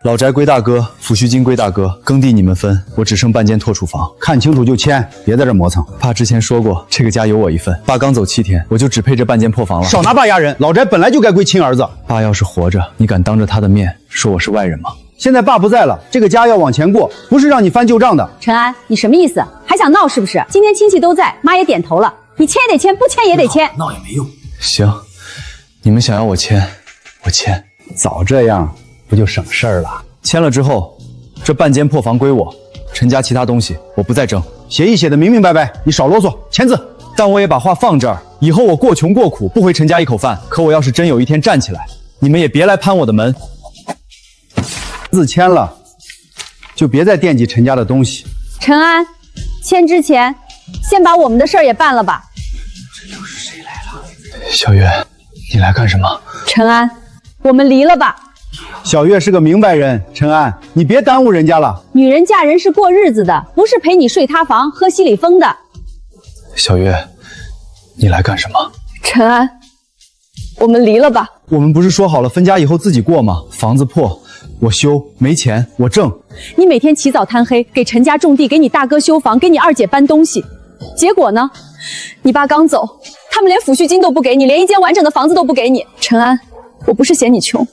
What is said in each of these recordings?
老宅归大哥，抚恤金归大哥，耕地你们分，我只剩半间破厨房。看清楚就签，别在这磨蹭。爸之前说过，这个家有我一份。爸刚走7天，我就只配这半间破房了。少拿爸压人，老宅本来就该归亲儿子。爸要是活着，你敢当着他的面说我是外人吗？现在爸不在了，这个家要往前过，不是让你翻旧账的。陈安，你什么意思？还想闹是不是？今天亲戚都在，妈也点头了，你签也得签，不签也得签。闹也没用。行，你们想要我签，我签。早这样不就省事儿了？签了之后，这半间破房归我，陈家其他东西我不再争。协议写的明明白白，你少啰嗦，签字。但我也把话放这儿，以后我过穷过苦不回陈家一口饭，可我要是真有一天站起来，你们也别来攀我的门。字签了，就别再惦记陈家的东西。陈安，签之前先把我们的事儿也办了吧。这又是谁来了？小月，你来干什么？陈安，我们离了吧。小月是个明白人，陈安，你别耽误人家了。女人嫁人是过日子的，不是陪你睡塌房、喝西里风的。小月，你来干什么？陈安，我们离了吧。我们不是说好了分家以后自己过吗？房子破，我修；没钱，我挣。你每天起早贪黑，给陈家种地，给你大哥修房，给你二姐搬东西，结果呢？你爸刚走，他们连抚恤金都不给你，连一间完整的房子都不给你。陈安，我不是嫌你穷，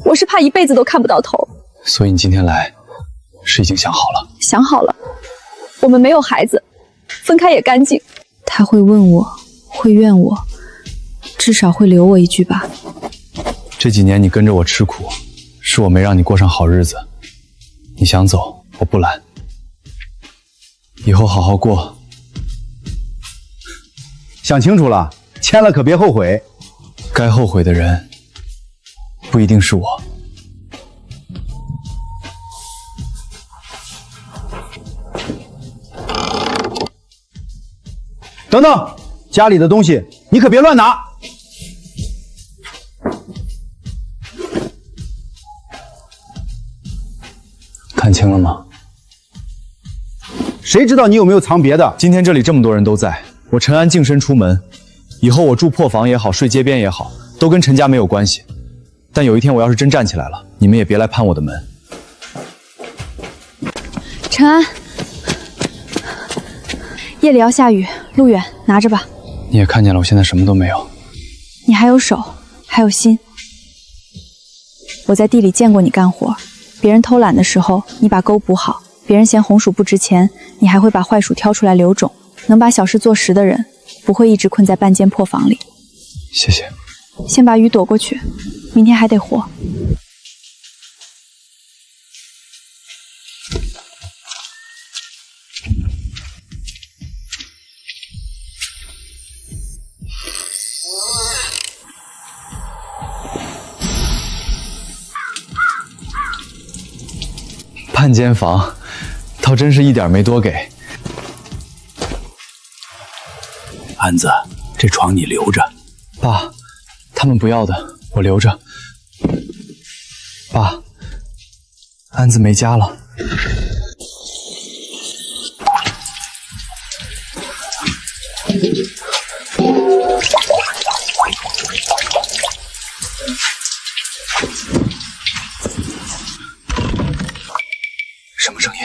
我是怕一辈子都看不到头。所以你今天来，是已经想好了？想好了，我们没有孩子，分开也干净。他会问我，会怨我，至少会留我一句吧。这几年你跟着我吃苦，是我没让你过上好日子。你想走，我不拦。以后好好过。想清楚了，签了可别后悔。该后悔的人，不一定是我。等等，家里的东西你可别乱拿。看清了吗？谁知道你有没有藏别的？今天这里这么多人都在，我陈安净身出门，以后我住破房也好，睡街边也好，都跟陈家没有关系。但有一天我要是真站起来了，你们也别来攀我的门。陈安，夜里要下雨，路远，拿着吧。你也看见了，我现在什么都没有。你还有手，还有心。我在地里见过你干活，别人偷懒的时候，你把沟补好；别人嫌红薯不值钱，你还会把坏薯挑出来留种。能把小事做实的人，不会一直困在半间破房里。谢谢。先把雨躲过去，明天还得活。半间房，倒真是一点没多给。安子，这床你留着。爸，他们不要的，我留着。爸，安子没家了。什么声音？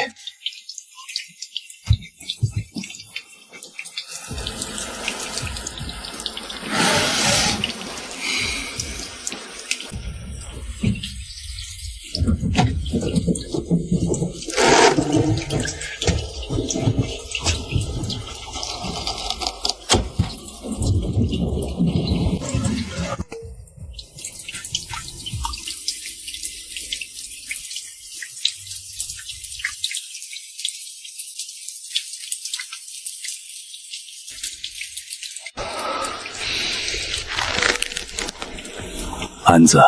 安子，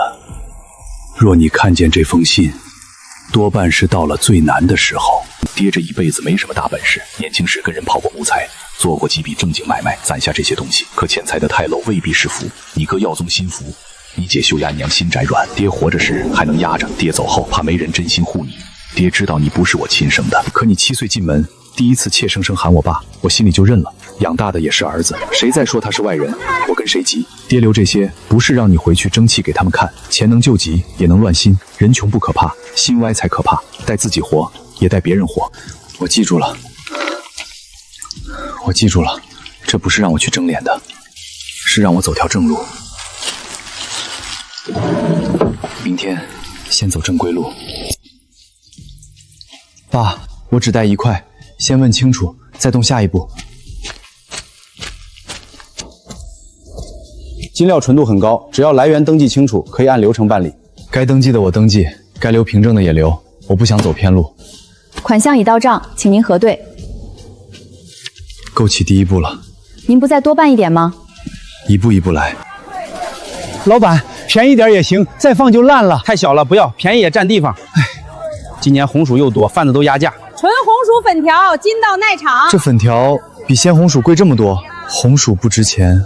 若你看见这封信，多半是到了最难的时候。爹这一辈子没什么大本事，年轻时跟人泡过木材，做过几笔正经买卖，攒下这些东西。可钱财的太露未必是福。你哥耀宗心福，你姐秀丫娘心窄软。爹活着时还能压着，爹走后怕没人真心护你。爹知道你不是我亲生的，可你7岁进门，第一次怯生生喊我爸，我心里就认了。养大的也是儿子，谁再说他是外人，我跟谁急。爹留这些不是让你回去争气给他们看，钱能救急，也能乱心。人穷不可怕，心歪才可怕。带自己活，也带别人活。我记住了，我记住了，这不是让我去争脸的，是让我走条正路。明天先走正规路。爸，我只带1块，先问清楚，再动下一步。金料纯度很高，只要来源登记清楚，可以按流程办理。该登记的我登记，该留凭证的也留，我不想走偏路。款项已到账，请您核对。够起第一步了，您不再多办一点吗？一步一步来。老板，便宜点也行，再放就烂了。太小了，不要，便宜也占地方。哎，今年红薯又多，贩子都压价。纯红薯粉条，筋道耐炒。这粉条比鲜红薯贵这么多，红薯不值钱，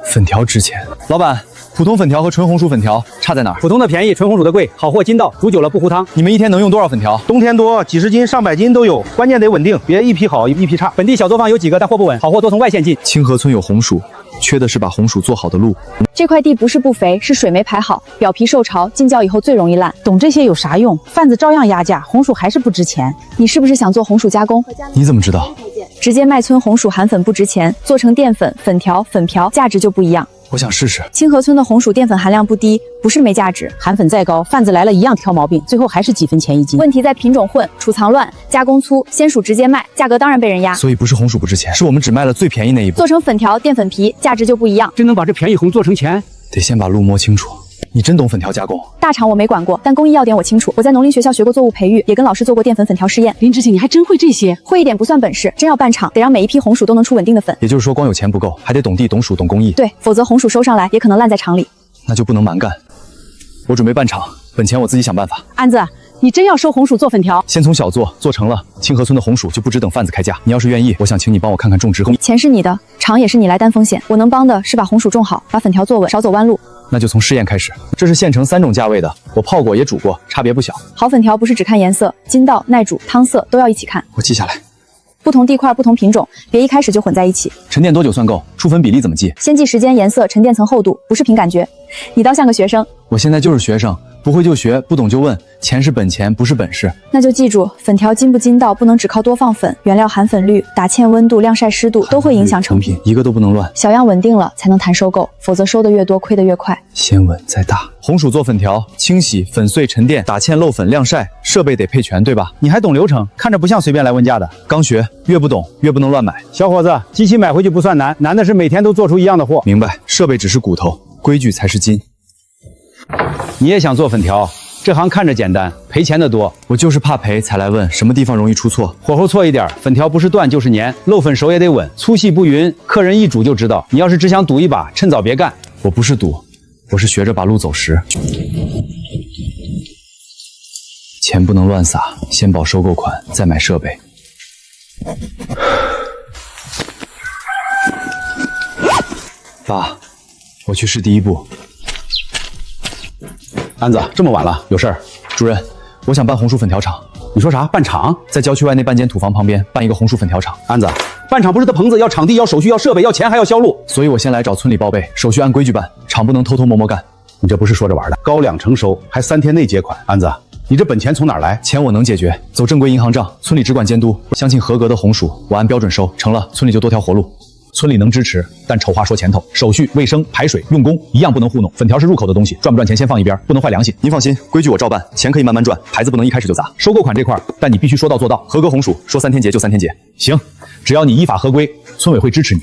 粉条值钱。老板，普通粉条和纯红薯粉条差在哪儿？普通的便宜，纯红薯的贵，好货筋道，煮久了不糊汤。你们一天能用多少粉条？冬天多，几十斤、上百斤都有，关键得稳定，别一批好一批差。本地小作坊有几个，但货不稳，好货多从外县进。清河村有红薯，缺的是把红薯做好的路。这块地不是不肥，是水没排好，表皮受潮，浸浇以后最容易烂。懂这些有啥用？贩子照样压价，红薯还是不值钱。你是不是想做红薯加工？你怎么知道？直接卖村红薯含粉不值钱，做成淀粉、粉条、粉瓢，价值就不一样。我想试试。清河村的红薯淀粉含量不低，不是没价值。含粉再高，贩子来了一样挑毛病，最后还是几分钱一斤。问题在品种混、储藏乱、加工粗，鲜薯直接卖，价格当然被人压。所以不是红薯不值钱，是我们只卖了最便宜那一步。做成粉条、淀粉皮，价值就不一样。真能把这便宜红做成钱？得先把路摸清楚。你真懂粉条加工？大厂我没管过，但工艺要点我清楚。我在农林学校学过作物培育，也跟老师做过淀粉粉条试验。林知青，你还真会这些？会一点不算本事，真要办厂，得让每一批红薯都能出稳定的粉。也就是说，光有钱不够，还得懂地、懂薯、懂工艺。对，否则红薯收上来也可能烂在厂里。那就不能蛮干。我准备办厂，本钱我自己想办法。安子，你真要收红薯做粉条？先从小做，做成了，清河村的红薯就不只等贩子开价。你要是愿意，我想请你帮我看看种植工。钱是你的，厂也是你来担风险。我能帮的是把红薯种好，把粉条做稳，少走弯路。那就从试验开始。这是现成3种价位的，我泡过也煮过，差别不小。好粉条不是只看颜色，筋道、耐煮、汤色都要一起看。我记下来。不同地块、不同品种，别一开始就混在一起。沉淀多久算够？出粉比例怎么记？先记时间、颜色、沉淀层厚度，不是凭感觉。你倒像个学生。我现在就是学生，不会就学，不懂就问。钱是本钱，不是本事。那就记住，粉条筋不筋道，不能只靠多放粉，原料含粉率、打芡温度、晾晒湿度都会影响成品，一个都不能乱。小样稳定了才能谈收购，否则收的越多，亏的越快。先稳再大。红薯做粉条，清洗、粉碎、沉淀、打芡、漏粉、晾晒，设备得配全，对吧？你还懂流程，看着不像随便来问价的。刚学，越不懂越不能乱买。小伙子，机器买回去不算难，难的是每天都做出一样的货。明白，设备只是骨头，规矩才是筋。你也想做粉条？这行看着简单，赔钱的多。我就是怕赔才来问，什么地方容易出错？火候错一点，粉条不是断就是粘，漏粉熟也得稳，粗细不匀，客人一煮就知道。你要是只想赌一把，趁早别干。我不是赌，我是学着把路走实。钱不能乱撒，先保收购款，再买设备。爸，我去试第一步。安子，这么晚了，有事儿？主任，我想办红薯粉条厂。你说啥？办厂？在郊区外那半间土房旁边办一个红薯粉条厂。安子，办厂不是得棚子，要场地，要手续，要设备，要钱，还要销路。所以我先来找村里报备，手续按规矩办，厂不能偷偷摸摸干。你这不是说着玩的？高2成收，还3天内结款。安子，你这本钱从哪儿来？钱我能解决，走正规银行账，村里只管监督。相信合格的红薯，我按标准收，成了村里就多条活路。村里能支持，但丑话说前头，手续、卫生、排水、用工一样不能糊弄。粉条是入口的东西，赚不赚钱先放一边，不能坏良心。您放心，规矩我照办，钱可以慢慢赚，牌子不能一开始就砸。收购款这块，但你必须说到做到。合格红薯说3天结就3天结。行，只要你依法合规，村委会支持你。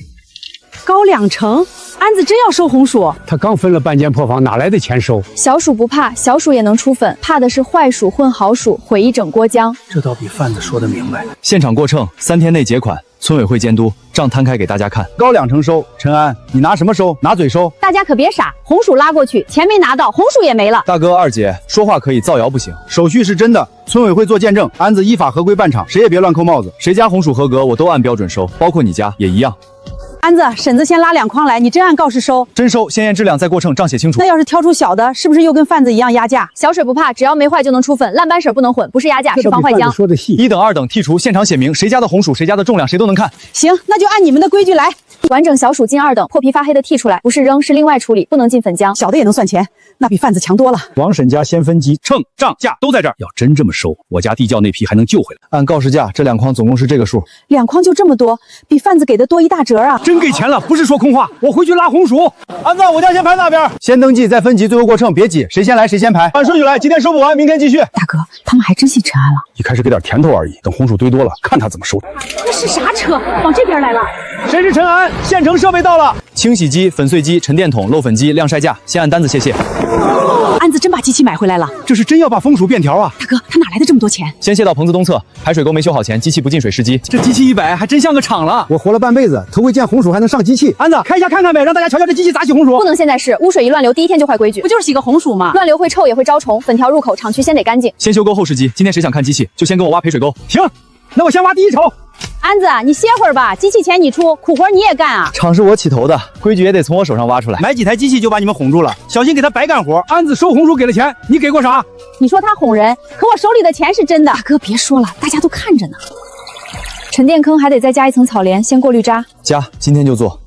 高2成，安子真要收红薯？他刚分了半间破房，哪来的钱收？小薯不怕，小薯也能出粉，怕的是坏薯混好薯，毁一整锅浆。这倒比贩子说的明白。现场过秤，3天内结款，村委会监督，账摊开给大家看。高2成收，陈安，你拿什么收？拿嘴收？大家可别傻，红薯拉过去，钱没拿到，红薯也没了。大哥二姐，说话可以，造谣不行。手续是真的，村委会做见证，安子依法合规办厂，谁也别乱扣帽子。谁家红薯合格，我都按标准收，包括你家也一样。安子，婶子先拉2筐来，你真按告示收。真收，鲜艳质量再过秤，账写清楚那。要是挑出小的，是不是又跟贩子一样压价？小水不怕，只要没坏就能出粉，烂斑水不能混，不是压价是防坏浆。说的细。 1等2等剔除，现场写明谁家的红薯，谁家的重量，谁都能看。行，那就按你们的规矩来。完整小薯进2等，破皮发黑的剔出来，不是扔是另外处理，不能进粉浆。小的也能算钱，那比贩子强多了。王婶家先分级，秤、账、价都在这儿。要真这么收，我家地窖那批还能救回来。按告示价，这2筐总共是这个数。 2筐就这么多，比贩子给的多1大折啊！真给钱了，不是说空话。我回去拉红薯。安子，我家先排那边，先登记再分级，最后过秤，别挤，谁先来谁先排。按顺序来，今天收不完，明天继续。大哥，他们还真信陈安了。一开始给点甜头而已，等红薯堆多了，看他怎么收。那是啥车？往这边来了。谁是陈安？现成设备到了。清洗机、粉碎机、沉淀桶、漏粉机、晾晒架，先按单子谢谢。安子真把机器买回来了。这是真要把红薯变条啊！大哥，他哪来的这么多钱？先卸到棚子东侧，排水沟没修好前，机器不进水试机。这机器100还真像个厂了。我活了半辈子，头回见红薯还能上机器。安子，开一下看看呗，让大家瞧瞧这机器咋洗红薯。不能现在试，污水一乱流，第一天就坏规矩。不就是洗个红薯吗？乱流会臭也会招虫，粉条入口厂区先得干净。先修沟后试机，今天谁想看机器，就先跟我挖培水沟。行，那我先挖第一瞅。安子，你歇会儿吧，机器钱你出，苦活你也干啊。厂是我起头的，规矩也得从我手上挖出来。买几台机器就把你们哄住了，小心给他白干活。安子收红薯给了钱，你给过啥？你说他哄人，可我手里的钱是真的。大哥别说了，大家都看着呢。沉淀坑还得再加一层草帘，先过滤渣。加，今天就做。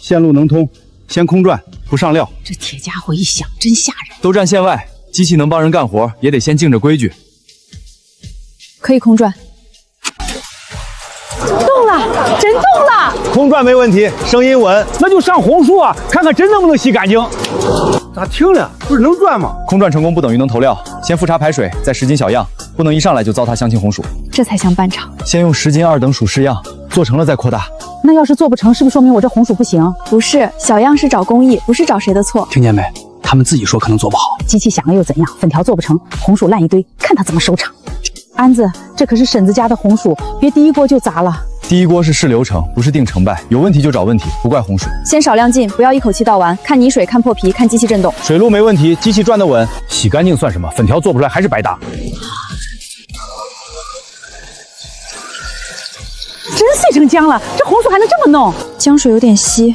线路能通，先空转，不上料。这铁家伙一响真吓人。都站线外，机器能帮人干活，也得先敬着规矩。可以空转。动了，真动了！空转没问题，声音稳，那就上红薯啊，看看真能不能洗干净。咋停了？不是能转吗？空转成功不等于能投料，先复查排水，再10斤小样，不能一上来就糟蹋香青红薯。这才像办厂。先用10斤2等薯试样，做成了再扩大。那要是做不成，是不是说明我这红薯不行？不是，小样是找工艺，不是找谁的错。听见没？他们自己说可能做不好。机器响了又怎样？粉条做不成，红薯烂一堆，看他怎么收场。安子，这可是婶子家的红薯，别第一锅就砸了。第一锅是试流程，不是定成败，有问题就找问题，不怪红薯。先少量进，不要一口气倒完，看泥水，看破皮，看机器震动。水路没问题，机器转得稳，洗干净算什么？粉条做不出来还是白搭。真碎成浆了，这红薯还能这么弄？浆水有点稀，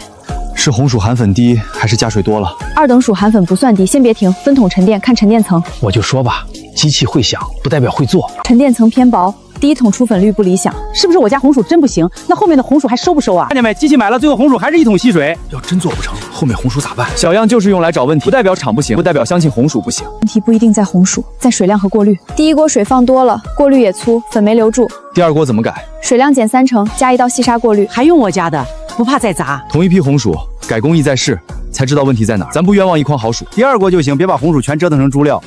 是红薯含粉低，还是加水多了？2等薯含粉不算低，先别停，分桶沉淀，看沉淀层。我就说吧，机器会响，不代表会做。沉淀层偏薄，第一桶出粉率不理想。是不是我家红薯真不行？那后面的红薯还收不收啊？看见没？机器买了，最后红薯还是一桶稀水。要真做不成，后面红薯咋办？小样就是用来找问题，不代表厂不行，不代表相信红薯不行。问题不一定在红薯，在水量和过滤。第一锅水放多了，过滤也粗，粉没留住。第2锅怎么改？水量减3成，加一道细沙过滤。还用我家的？不怕再砸？同一批红薯，改工艺再试，才知道问题在哪儿。咱不冤枉一筐好薯。第2锅就行，别把红薯全折腾成猪料。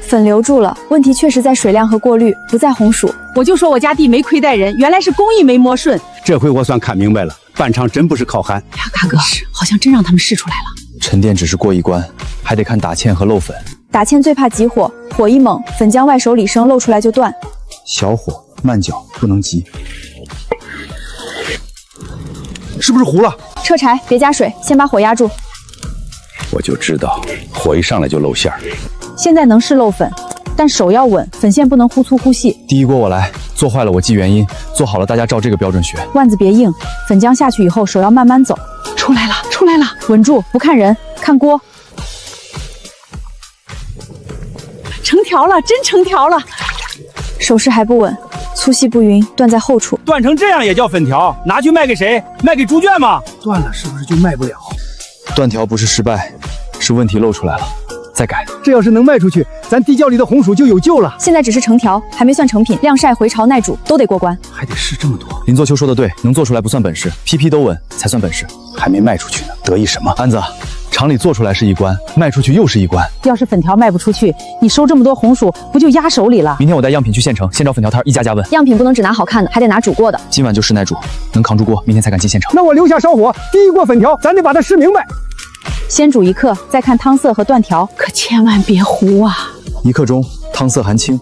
粉留住了，问题确实在水量和过滤，不在红薯。我就说我家弟没亏待人，原来是工艺没摸顺。这回我算看明白了，办厂真不是靠憨。呀，大哥，好像真让他们试出来了。沉淀只是过一关，还得看打芡和漏粉。打芡最怕急火，火一猛，粉浆外手里生，漏出来就断。小火慢搅，不能急。是不是糊了？撤柴，别加水，先把火压住。我就知道，火一上来就露馅儿。现在能试漏粉，但手要稳，粉线不能忽粗忽细。第一锅我来，做坏了我记原因，做好了大家照这个标准学。腕子别硬，粉浆下去以后手要慢慢走。出来了，出来了，稳住，不看人，看锅。成条了，真成条了。手势还不稳，粗细不匀，断在后处。断成这样也叫粉条？拿去卖给谁？卖给猪圈吗？断了是不是就卖不了？断条不是失败，是问题露出来了，再改。这要是能卖出去，咱地窖里的红薯就有救了。现在只是成条，还没算成品，晾晒、回潮、耐煮都得过关。还得试这么多。林作秋说的对，能做出来不算本事，批批都稳才算本事。还没卖出去呢，得意什么？安子，厂里做出来是一关，卖出去又是一关。要是粉条卖不出去，你收这么多红薯不就压手里了？明天我带样品去县城，先找粉条摊一家家问。样品不能只拿好看的，还得拿煮过的。今晚就试耐煮，能扛住锅，明天才敢进县城。那我留下烧火，第一锅粉条咱得把它试明白。先煮1克，再看汤色和断条，可千万别糊啊！1克中，汤色含清，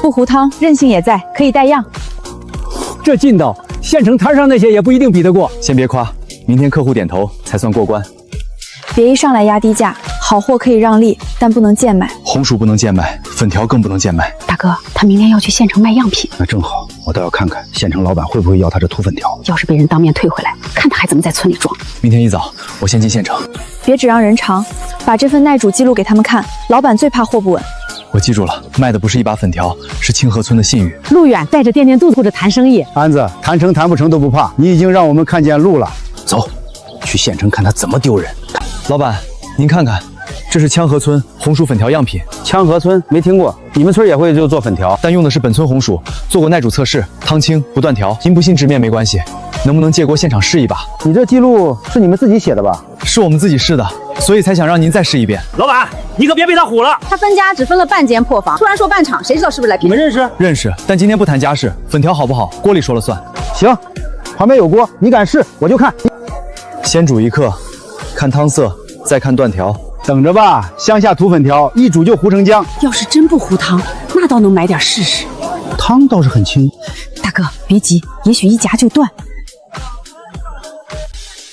不糊汤，韧性也在，可以带样。这劲道，县城摊上那些也不一定比得过。先别夸，明天客户点头才算过关。别一上来压低价，好货可以让利，但不能贱卖。红薯不能贱卖，粉条更不能贱卖。大哥，他明天要去县城卖样品，那正好，我倒要看看县城老板会不会要他这土粉条。要是被人当面退回来，看他还怎么在村里装。明天一早我先进县城。别只让人尝，把这份耐煮记录给他们看。老板最怕货不稳。我记住了，卖的不是一把粉条，是清河村的信誉。路远带着垫垫肚子顾着谈生意。安子，谈成谈不成都不怕，你已经让我们看见路了。走，去县城看他怎么丢人。老板，您看看，这是羌河村红薯粉条样品。羌河村没听过，你们村也会就做粉条，但用的是本村红薯，做过耐煮测试，汤清不断条。您不信直面没关系，能不能借锅现场试一把？你这记录是你们自己写的吧？是我们自己试的，所以才想让您再试一遍。老板，你可别被他唬了。他分家只分了半间破房，突然说半场，谁知道是不是来骗？你们认识？认识，但今天不谈家事，粉条好不好，锅里说了算。行，旁边有锅，你敢试我就看。先煮一克，看汤色，再看断条。等着吧，乡下土粉条一煮就糊成浆。要是真不糊汤，那倒能买点试试。汤倒是很清，大哥别急，也许一夹就断。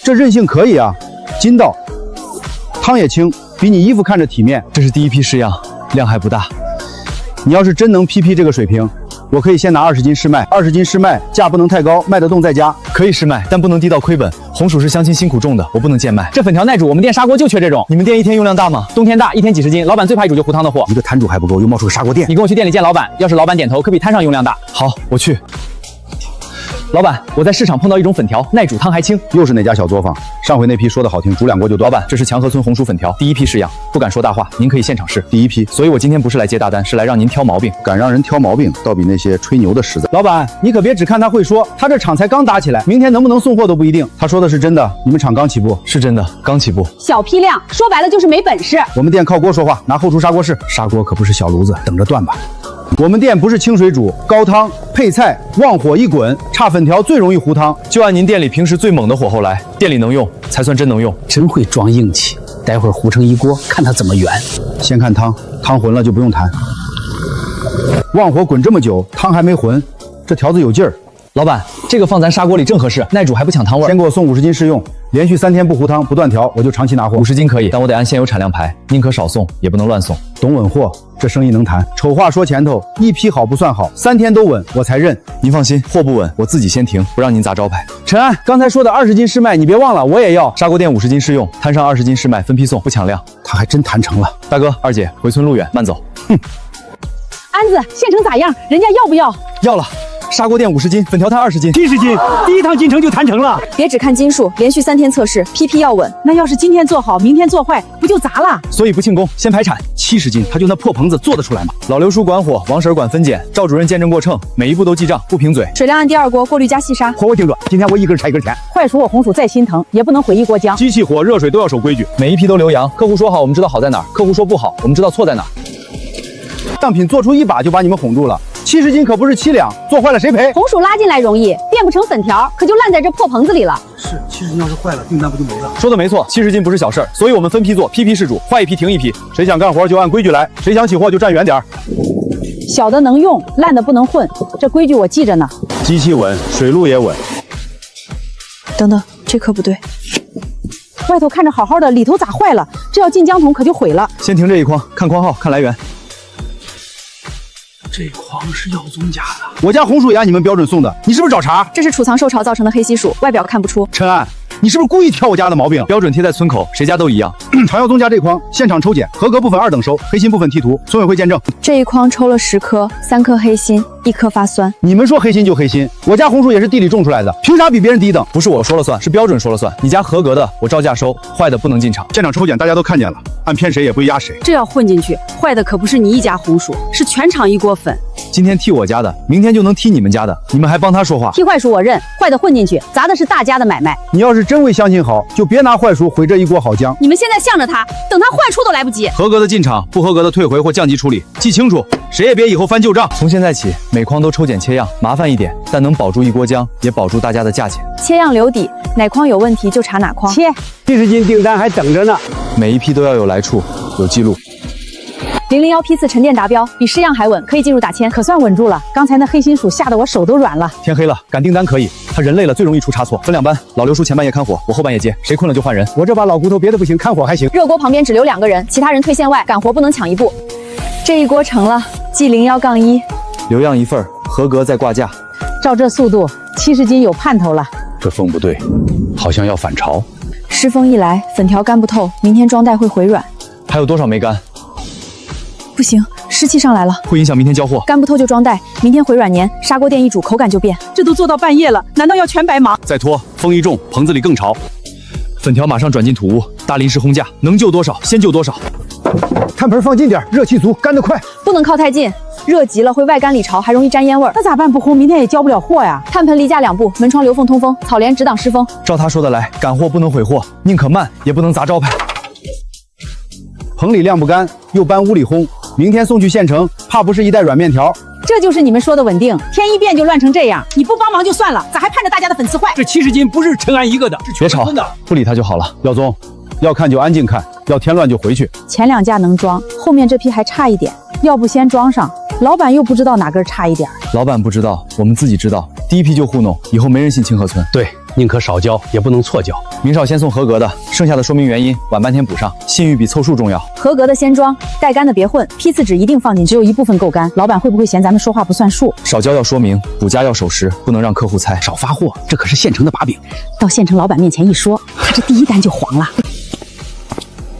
这韧性可以啊，筋道，汤也清，比你衣服看着体面。这是第一批试样，量还不大。你要是真能 PP 这个水平，我可以先拿20斤试卖，20斤试卖，价不能太高，卖得动再加。可以试卖，但不能低到亏本。红薯是乡亲辛苦种的，我不能贱卖。这粉条耐煮，我们店砂锅就缺这种。你们店一天用量大吗？冬天大，一天几十斤，老板最怕一煮就糊汤的货。一个摊主还不够，又冒出个砂锅店。你跟我去店里见老板，要是老板点头，可比摊上用量大。好，我去。老板，我在市场碰到一种粉条，耐煮汤还清。又是哪家小作坊？上回那批说的好听，煮2锅就断。老板，这是羌河村红薯粉条，第一批试样，不敢说大话，您可以现场试。第一批，所以我今天不是来接大单，是来让您挑毛病。敢让人挑毛病，倒比那些吹牛的实在。老板，你可别只看他会说，他这厂才刚打起来，明天能不能送货都不一定。他说的是真的，你们厂刚起步？是真的，刚起步。小批量，说白了就是没本事。我们店靠锅说话，拿后厨砂锅试。砂锅可不是小炉子，等着断吧。我们店不是清水煮，高汤配菜，旺火一滚，差粉条最容易糊汤。就按您店里平时最猛的火候来，店里能用才算真能用。真会装硬气，待会儿糊成一锅，看它怎么圆。先看汤，汤浑了就不用谈。旺火滚这么久，汤还没浑，这条子有劲儿。老板，这个放咱砂锅里正合适，耐煮还不抢汤味儿。先给我送50斤试用，连续3天不糊汤不断条，我就长期拿货。50斤可以，但我得按现有产量排，宁可少送，也不能乱送。懂稳货，这生意能谈。丑话说前头，一批好不算好，3天都稳我才认。您放心，货不稳我自己先停，不让您砸招牌。陈安，刚才说的20斤试卖，你别忘了，我也要。砂锅店50斤试用，摊上20斤试卖，分批送，不抢量。他还真谈成了。大哥、二姐，回村路远，慢走。安子，县城咋样？人家要不要？要了。砂锅店50斤，粉条摊20斤，70斤，第一趟进城就谈成了。别只看斤数，连续3天测试，PP 要稳。那要是今天做好，明天做坏，不就砸了？所以不庆功，先排产。 70斤，他就那破棚子做得出来吗？老刘叔管火，王婶管分拣，赵主任见证过秤，每一步都记账，不凭嘴。水量按第2锅，过滤加细沙。活我听着，今天我一根差一根钱。坏薯我红薯再心疼，也不能毁一锅浆。机器火热水都要守规矩，每一批都留洋。客户说好，我们知道好在哪儿；客户说不好，我们知道错在哪儿。样品做出1把就把你们哄住了。 70斤可不是7两，做坏了谁赔？红薯拉进来容易，变不成粉条，可就烂在这破棚子里了。是，70斤要是坏了，订单不就没了？说的没错，70斤不是小事儿，所以我们分批做，批批试煮，坏一批停一批。谁想干活就按规矩来，谁想起货就站远点儿。小的能用，烂的不能混，这规矩我记着呢。机器稳，水路也稳。等等，这可不对。 外头看着好好的，里头咋坏了？这要进浆桶可就毁了。先停这一筐，看筐号，看来源。 这筐是耀宗家的，我家红薯也按你们标准送的，你是不是找茬？这是储藏受潮造成的黑稀薯，外表看不出。陈安，你是不是故意挑我家的毛病？标准贴在村口，谁家都一样。常耀宗家这筐现场抽检，合格部分2等收，黑心部分剔除，村委会见证。这一筐抽了10颗，3颗黑心，1颗发酸。你们说黑心就黑心，我家红薯也是地里种出来的，凭啥比别人低等？不是我说了算，是标准说了算。你家合格的，我照价收；坏的不能进场。现场抽检大家都看见了，按偏谁也不压谁。这要混进去，坏的可不是你一家红薯，是全场一锅粉。 今天踢我家的，明天就能踢你们家的，你们还帮他说话？踢坏薯我认，坏的混进去，砸的是大家的买卖。你要是真为乡亲好，就别拿坏薯毁这一锅好浆。你们现在向着他，等他坏处都来不及。合格的进场，不合格的退回或降级处理，记清楚，谁也别以后翻旧账。从现在起，每筐都抽检切样，麻烦一点，但能保住一锅浆，也保住大家的价钱。切样留底，哪筐有问题就查哪筐。切，70斤订单还等着呢。每一批都要有来处，有记录。 001批次沉淀达标，比试样还稳，可以进入打签，可算稳住了。刚才那黑心薯吓得我手都软了。天黑了，赶订单可以，他人累了最容易出差错。分2班，老刘叔前半夜看火，我后半夜接，谁困了就换人。我这把老骨头别的不行，看火还行。热锅旁边只留2个人，其他人退线外，赶活不能抢一步。这一锅成了，记011-1，留样1份，合格再挂架。照这速度，70斤有盼头了。这风不对，好像要反潮。湿风一来，粉条干不透，明天装袋会回软。还有多少没干？不行，湿气上来了，会影响明天交货。干不透就装袋，明天回软黏，砂锅店一煮口感就变。这都做到半夜了，难道要全白忙？再拖，风一重，棚子里更潮。粉条马上转进土屋，大临时轰架，能救多少先救多少。炭盆放近点，热气足，干得快。不能靠太近，热极了会外干里潮，还容易沾烟味儿。那咋办？不烘，明天也交不了货呀。炭盆离架2步，门窗留缝通风，草帘只挡湿风。照他说的来，赶货不能毁货，宁可慢也不能砸招牌。棚里晾不干，又搬屋里烘，明天送去县城，怕不是一袋软面条。这就是你们说的稳定，天一变就乱成这样。你不帮忙就算了，咋还盼着大家的粉丝坏？这70斤不是陈安一个的，是别吵全村的。，不理他就好了。耀宗，要看就安静看，要添乱就回去。前2架能装，后面这批还差一点，要不先装上。老板又不知道哪根差一点。老板不知道，我们自己知道。第一批就糊弄，以后没人信清河村。对，宁可少交，也不能错交。明少先送合格的，剩下的说明原因，晚半天补上。信誉比凑数重要。合格的先装，带干的别混，批次纸一定放进去，只有一部分够干，老板会不会嫌咱们说话不算数？少交要说明，补价要守时，不能让客户猜。少发货，这可是县城的把柄。到县城老板面前一说，他这第一单就黄了。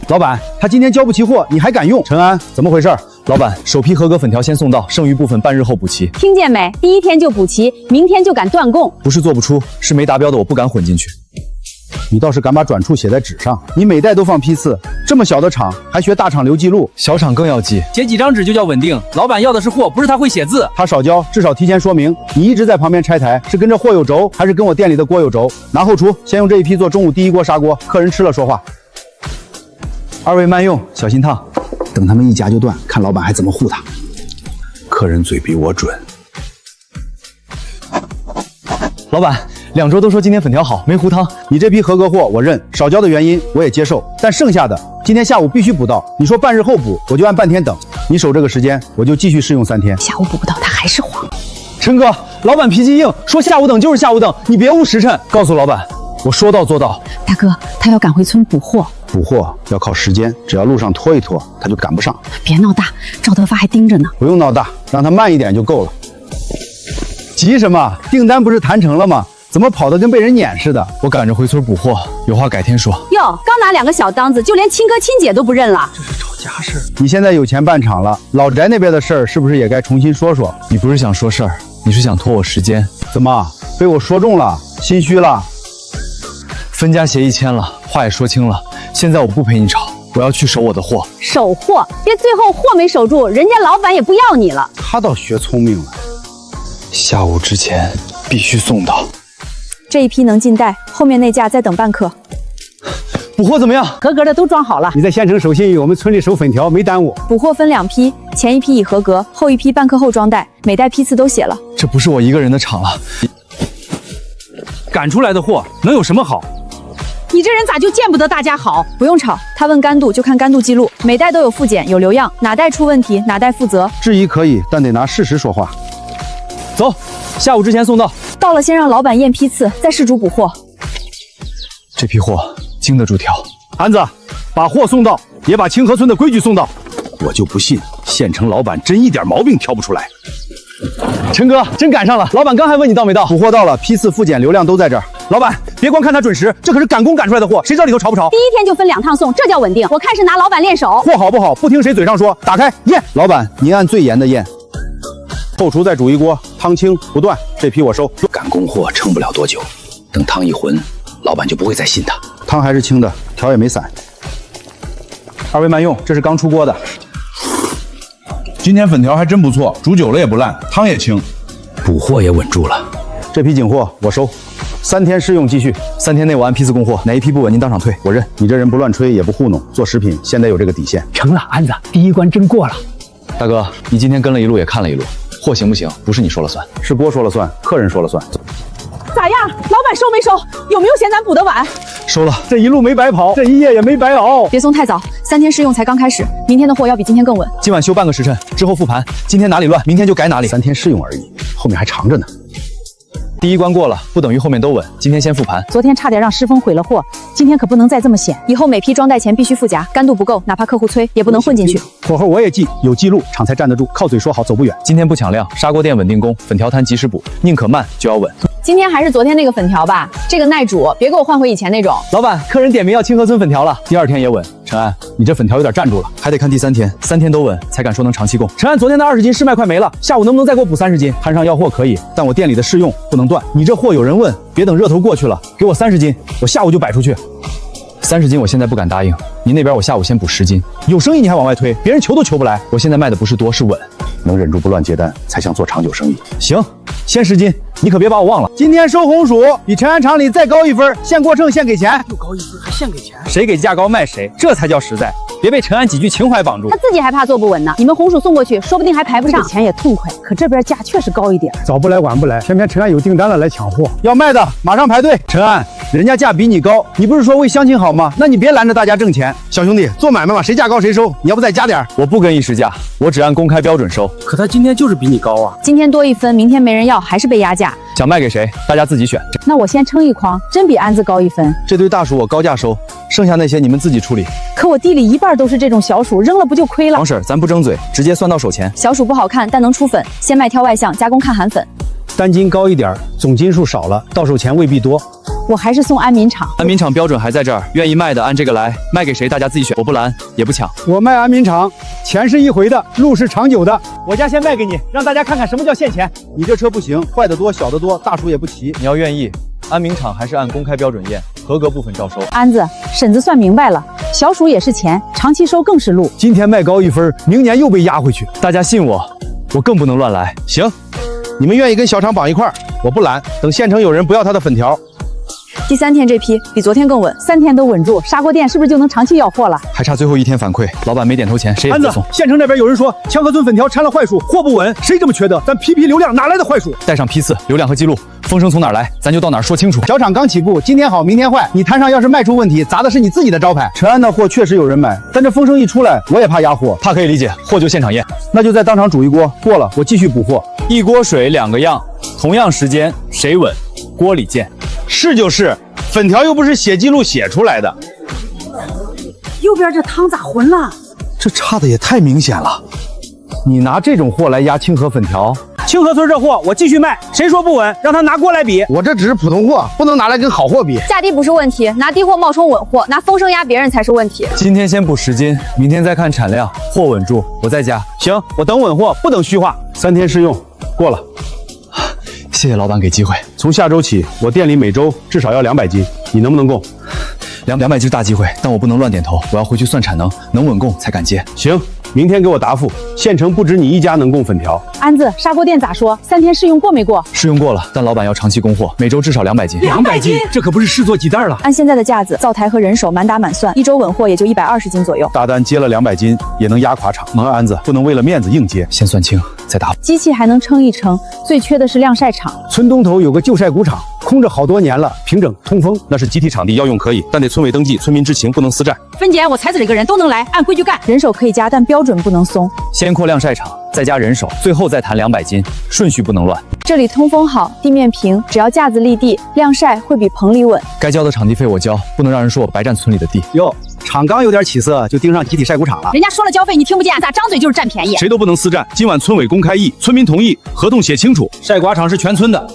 老板，他今天交不齐货，你还敢用？陈安，怎么回事？老板，首批合格粉条先送到，剩余部分半日后补齐。听见没？第一天就补齐，明天就敢断供。不是做不出，是没达标的我不敢混进去。你倒是敢把转处写在纸上。你每袋都放批次，这么小的厂还学大厂留记录，小厂更要记。写几张纸就叫稳定。老板要的是货，不是他会写字。他少交，至少提前说明。你一直在旁边拆台，是跟着货有轴，还是跟我店里的锅有轴？拿后厨，先用这一批做中午第一锅砂锅，客人吃了说话。二位慢用，小心烫。等他们一夹就断，看老板还怎么护他。客人嘴比我准。老板，2周都说今天粉条好，没糊汤。你这批合格货我认，少交的原因我也接受，但剩下的今天下午必须补到。你说半日后补，我就按半天等。你守这个时间，我就继续试用3天。下午补不到，他还是黄。陈哥，老板脾气硬，说下午等就是下午等，你别误时辰。告诉老板，我说到做到。大哥，他要赶回村补货。补货要靠时间，只要路上拖一拖，他就赶不上。别闹大，赵德发还盯着呢。不用闹大，让他慢一点就够了。急什么？订单不是谈成了吗？怎么跑得跟被人撵似的？我赶着回村补货，有话改天说。哟，刚拿2个小当子，就连亲哥亲姐都不认了。你现在有钱办厂了，老翟那边的事儿是不是也该重新说说？你不是想说事儿，你是想拖我时间。怎么被我说中了？心虚了？分家协议签了，话也说清了，现在我不陪你吵，我要去守我的货。守货，别最后货没守住，人家老板也不要你了。他倒学聪明了。下午之前必须送到。这一批能进袋，后面那架再等半刻。补货怎么样？合格的都装好了。你在县城守信誉，我们村里守粉条，没耽误。补货分2批，前一批已合格，后一批半刻后装袋，每袋批次都写了。这不是我一个人的厂了。赶出来的货能有什么好？你这人咋就见不得大家好？不用吵，他问干度就看干度记录，每袋都有复检，有留样，哪袋出问题哪袋负责。质疑可以，但得拿事实说话。走，下午之前送到。到了先让老板验批次，再试煮补货。这批货经得住挑。安子，把货送到，也把清河村的规矩送到。我就不信县城老板真一点毛病挑不出来。陈哥，真赶上了，老板刚还问你到没到。补货到了，批次、复检、流量都在这儿。老板，别光看它准时，这可是赶工赶出来的货，谁知道里头潮不潮？第一天就分2趟送，这叫稳定。我看是拿老板练手。货好不好，不听谁嘴上说，打开验。老板，您按最严的验。后厨再煮一锅，汤清不断。这批我收。赶工货撑不了多久，等汤一浑，老板就不会再信他。汤还是清的，条也没散。二位慢用，这是刚出锅的。今天粉条还真不错，煮久了也不烂，汤也清。补货也稳住了。这批紧货我收，3天试用继续。3天内我按批次供货，哪一批不稳您当场退，我认。你这人不乱吹也不糊弄，做食品先得有这个底线。成了，安子，第一关真过了。大哥，你今天跟了一路也看了一路，货行不行不是你说了算，是锅说了算，客人说了算。咋样？老板收没收？有没有嫌咱补的晚？收了。这一路没白跑，这一夜也没白熬。别送太早，3天试用才刚开始，明天的货要比今天更稳。今晚休半个时辰，之后复盘，今天哪里乱，明天就改哪里。3天试用而已，后面还长着呢。第一关过了，不等于后面都稳。今天先复盘。昨天差点让师峰毁了货，今天可不能再这么险。以后每批装袋前必须附夹，干度不够，哪怕客户催也不能混进去。火候我也记，有记录，厂才站得住。靠嘴说好，走不远。今天不抢量，砂锅店稳定工，粉条摊及时补，宁可慢就要稳。今天还是昨天那个粉条吧，这个耐煮，别给我换回以前那种。老板，客人点名要清河村粉条了。第二天也稳。陈安，你这粉条有点站住了，还得看第3天，3天都稳才敢说能长期供。陈安，昨天的20斤试卖快没了，下午能不能再给我补30斤？摊上要货可以，但我店里的试用不能断。你这货有人问，别等热头过去了，给我30斤，我下午就摆出去。 30斤我现在不敢答应，您那边我下午先补10斤。有生意你还往外推，别人求都求不来。我现在卖的不是多，是稳，能忍住不乱接单，才想做长久生意。行，先10斤，你可别把我忘了。今天收红薯，比陈安厂里再高1分，现过秤现给钱。又高1分还现给钱？谁给价高卖谁，这才叫实在。别被陈安几句情怀绑住。他自己还怕做不稳呢，你们红薯送过去，说不定还排不上。钱也痛快，可这边价确实高一点。早不来晚不来，偏偏陈安有订单了来抢货，要卖的马上排队。陈安，人家价比你高，你不是说为乡亲好吗？那你别拦着大家挣钱。小兄弟，做买卖嘛，谁价高谁收，你要不再加点？我不跟意识价，我只按公开标准收。可他今天就是比你高啊！今天多1分，明天没人要，还是被压价。想卖给谁，大家自己选。那我先称一筐，真比安子高1分。这堆大薯我高价收，剩下那些你们自己处理。可我地里一半都是这种小薯，扔了不就亏了？王婶，咱不争嘴，直接算到手前。小薯不好看，但能出粉，先卖挑外向，加工看含粉。单斤高一点，总斤数少了，到手钱未必多。我还是送安民厂。安民厂标准还在这儿，愿意卖的按这个来，卖给谁大家自己选，我不拦也不抢。我卖安民厂，钱是一回的，路是长久的。我家先卖给你，让大家看看什么叫现钱。你这车不行，坏的多，小的多，大薯也不齐。你要愿意，安民厂还是按公开标准验，合格部分照收。安子，婶子算明白了，小薯也是钱，长期收更是路。今天卖高1分，明年又被压回去。大家信我，我更不能乱来。行，你们愿意跟小厂绑一块儿，我不拦。等县城有人不要他的粉条。第3天这批比昨天更稳，3天都稳住，砂锅店是不是就能长期要货了？还差最后1天反馈，老板没点头钱，谁也不送。县城那边有人说香河村粉条掺了坏薯，货不稳，谁这么缺德？咱批流量，哪来的坏薯？带上批次、流量和记录，风声从哪儿来，咱就到哪儿说清楚。小厂刚起步，今天好，明天坏，你摊上要是卖出问题，砸的是你自己的招牌。陈安的货确实有人买，但这风声一出来，我也怕压货，怕可以理解，货就现场验，那就再当场煮一锅，过了我继续补货。一锅水2个样，同样时间谁稳，锅里见。是就是。粉条又不是写记录写出来的。右边这汤咋浑了？这差的也太明显了。你拿这种货来压清河粉条？清河村这货我继续卖，谁说不稳，让他拿锅来比。我这只是普通货，不能拿来跟好货比。价低不是问题，拿低货冒充稳货，拿风声压别人才是问题。今天先补10斤，明天再看产量，货稳住我再加。行，我等稳货，不等虚话。3天试用，过了。谢谢老板给机会。从下周起，我店里每周至少要200斤，你能不能供？200斤是大机会，但我不能乱点头，我要回去算产能，能稳供才敢接。行，明天给我答复。县城不止你一家能供粉条。安子，砂锅店咋说？3天试用过没过？试用过了，但老板要长期供货，每周至少200斤。200斤，这可不是试做几袋了。按现在的架子，灶台和人手满打满算，1周稳货也就120斤左右。大单接了200斤，也能压垮厂。能安子，不能为了面子硬接。先算清，再答复。机器还能称一称，最缺的是晾晒场。村东头有个旧晒谷场，空着好多年了，平整通风。那是集体场地，要用可以，但得村委登记，村民知情，不能私占。分拣我才子里个人都能来，按规矩干。人手可以加，但标准不能松。先扩晾晒场，再加人手，最后再谈200斤，顺序不能乱。这里通风好，地面平，只要架子立地，晾晒会比棚里稳。该交的场地费我交，不能让人说我白占村里的地。哟，厂刚有点起色，就盯上集体晒谷场了。人家说了交费，你听不见，咋张嘴就是占便宜？谁都不能私占。今晚村委公开议，村民同意，合同写清楚。晒瓜场是全村的，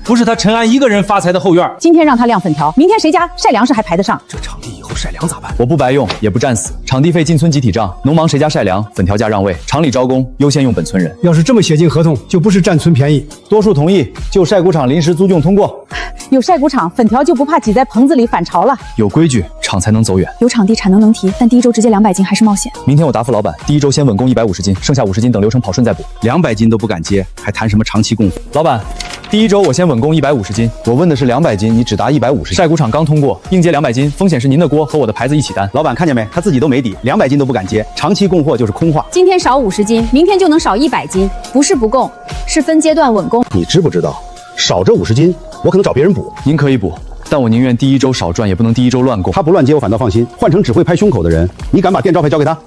不是他陈安一个人发财的后院。今天让他晾粉条，明天谁家晒粮食还排得上？这场地以后晒粮咋办？我不白用，也不占死，场地费进村集体账，农忙谁家晒粮，粉条价让位，厂里招工优先用本村人。要是这么写进合同，就不是占村便宜。多数同意，就晒谷场临时租用通过。有晒谷场，粉条就不怕挤在棚子里反潮了。有规矩，厂才能走远。有场地产能能提，但第1周直接200斤还是冒险。明天我答复老板，第1周先稳供150斤，剩下50斤等流程跑顺再补。200斤都不敢接，还谈什么长期供货？老板，第1周我先稳供150斤，我问的是200斤，你只答150斤。晒谷场刚通过，应接200斤，风险是您的锅和我的牌子一起担。老板看见没？他自己都没底，200斤都不敢接，长期供货就是空话。今天少50斤，明天就能少100斤，不是不供，是分阶段稳供。你知不知道，少这50斤，我可能找别人补。您可以补，但我宁愿第1周少赚，也不能第1周乱供。他不乱接，我反倒放心。换成只会拍胸口的人，你敢把店招牌交给他？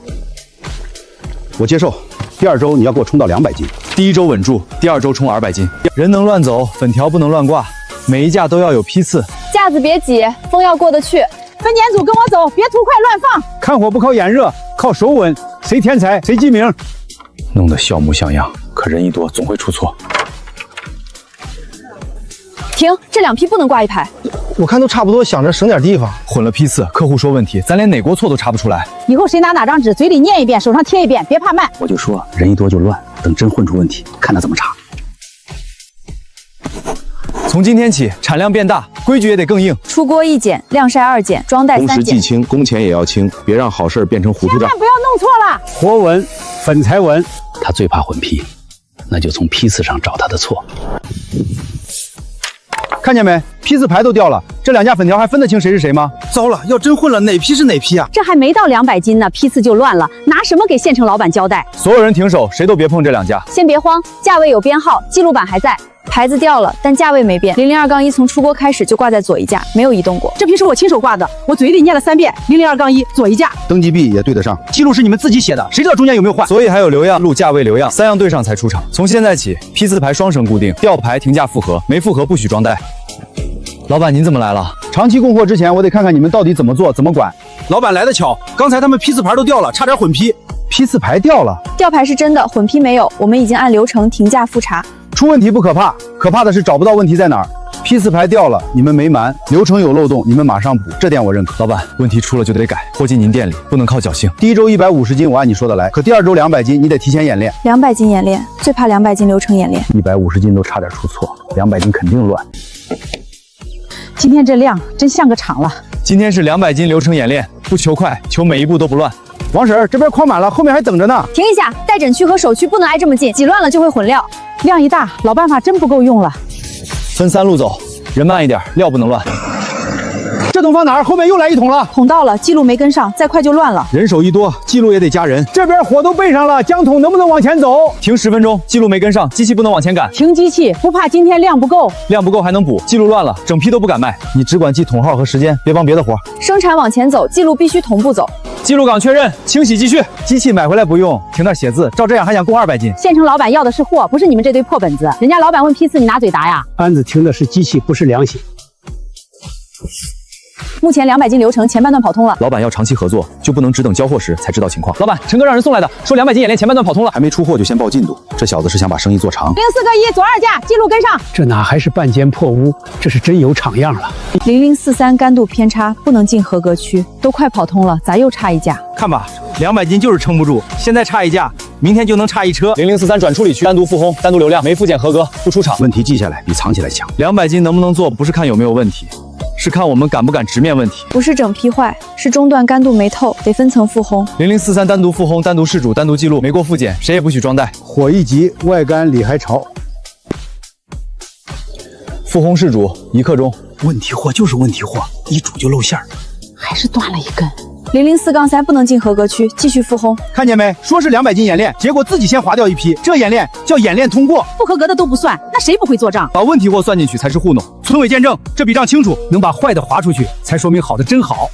我接受。第2周你要给我冲到200斤。第一周稳住，第二周冲200斤。人能乱走，粉条不能乱挂，每一架都要有批次。架子别挤，风要过得去。分拣组跟我走，别图快乱放。看火不靠眼热，靠手稳，谁天才谁记名。弄得笑模像样，可人一多总会出错。停，这2批不能挂一排。我看都差不多，想着省点地方。混了批次，客户说问题，咱连哪国错都查不出来。以后谁拿哪张纸，嘴里念一遍，手上贴一遍，别怕慢。我就说人一多就乱，等真混出问题，看他怎么查。从今天起，产量变大，规矩也得更硬。出锅1检，晾晒2检，装袋3检。清，工钱也要清，别让好事变成糊涂账。千万不要弄错了。活稳，粉才稳。他最怕混批，那就从批次上找他的错。看见没？批次牌都掉了，这2架粉条还分得清谁是谁吗？糟了，要真混了，哪批是哪批啊？这还没到200斤呢，批次就乱了，拿什么给县城老板交代？所有人停手，谁都别碰这2架。先别慌，价位有编号，记录板还在。牌子掉了，但价位没变。002-1从出锅开始就挂在左1架，没有移动过。这批是我亲手挂的，我嘴里念了3遍。002-1左1架，登记币也对得上，记录是你们自己写的，谁知道中间有没有换？所以还有留样、录价位、留样3样对上才出厂。从现在起，批次牌双绳固定，吊牌停价复核，没复核不许装袋。老板，您怎么来了？长期供货之前，我得看看你们到底怎么做、怎么管。老板来得巧，刚才他们批次牌都掉了，差点混批。批次牌掉了，吊牌是真的，混批没有。我们已经按流程停价复查。出问题不可怕，可怕的是找不到问题在哪儿。批次牌掉了，你们没瞒，流程有漏洞，你们马上补，这点我认可。老板，问题出了就得改，货进您店里不能靠侥幸。第1周150斤，我按你说的来，可第2周200斤，你得提前演练。200斤演练，最怕200斤流程演练。150斤都差点出错，200斤肯定乱。今天这量真像个厂了。今天是200斤流程演练，不求快，求每一步都不乱。王婶儿，这边框满了，后面还等着呢。停一下，带诊区和手区不能挨这么近，挤乱了就会混料。量一大，老办法真不够用了。分3路走，人慢一点，料不能乱。这桶放哪儿？后面又来1桶了。桶到了，记录没跟上，再快就乱了。人手一多，记录也得加人。这边火都备上了，浆桶能不能往前走？停10分钟，记录没跟上，机器不能往前赶。停机器，不怕今天量不够。量不够还能补，记录乱了，整批都不敢卖。你只管记桶号和时间，别帮别的活。生产往前走，记录必须同步走。记录岗确认，清洗继续。机器买回来不用，停那儿写字，照这样还想供200斤？县城老板要的是货，不是你们这堆破本子。人家老板问批次，你拿嘴答呀？安子听的是机器，不是良心。目前200斤流程前半段跑通了。老板要长期合作，就不能只等交货时才知道情况。老板，陈哥让人送来的，说200斤演练前半段跑通了，还没出货就先报进度，这小子是想把生意做长。04-1左2架，记录跟上。这哪还是半间破屋，这是真有厂样了。0043干度偏差，不能进合格区，都快跑通了，咋又差1架？看吧，200斤就是撑不住，现在差1架，明天就能差1车。0043转处理区单独复烘，单独流量，没复检合格，不出厂。问题记下来比藏起来强。200斤能不能做，不是看有没有问题，是看我们敢不敢直面问题。不是整批坏，是中段干度没透，得分层复烘。0043单独复烘，单独试煮，单独记录，没过复检，谁也不许装袋。火一急，外干里还潮。复烘试煮1刻钟。问题货就是问题货，一煮就露馅儿。还是断了一根。004-3不能进合格区，继续复烘。看见没？说是200斤演练，结果自己先划掉1批，这演练叫演练通过。不合格的都不算，那谁不会做账？把问题货算进去才是糊弄。村委见证，这笔账清楚，能把坏的划出去，才说明好的真好。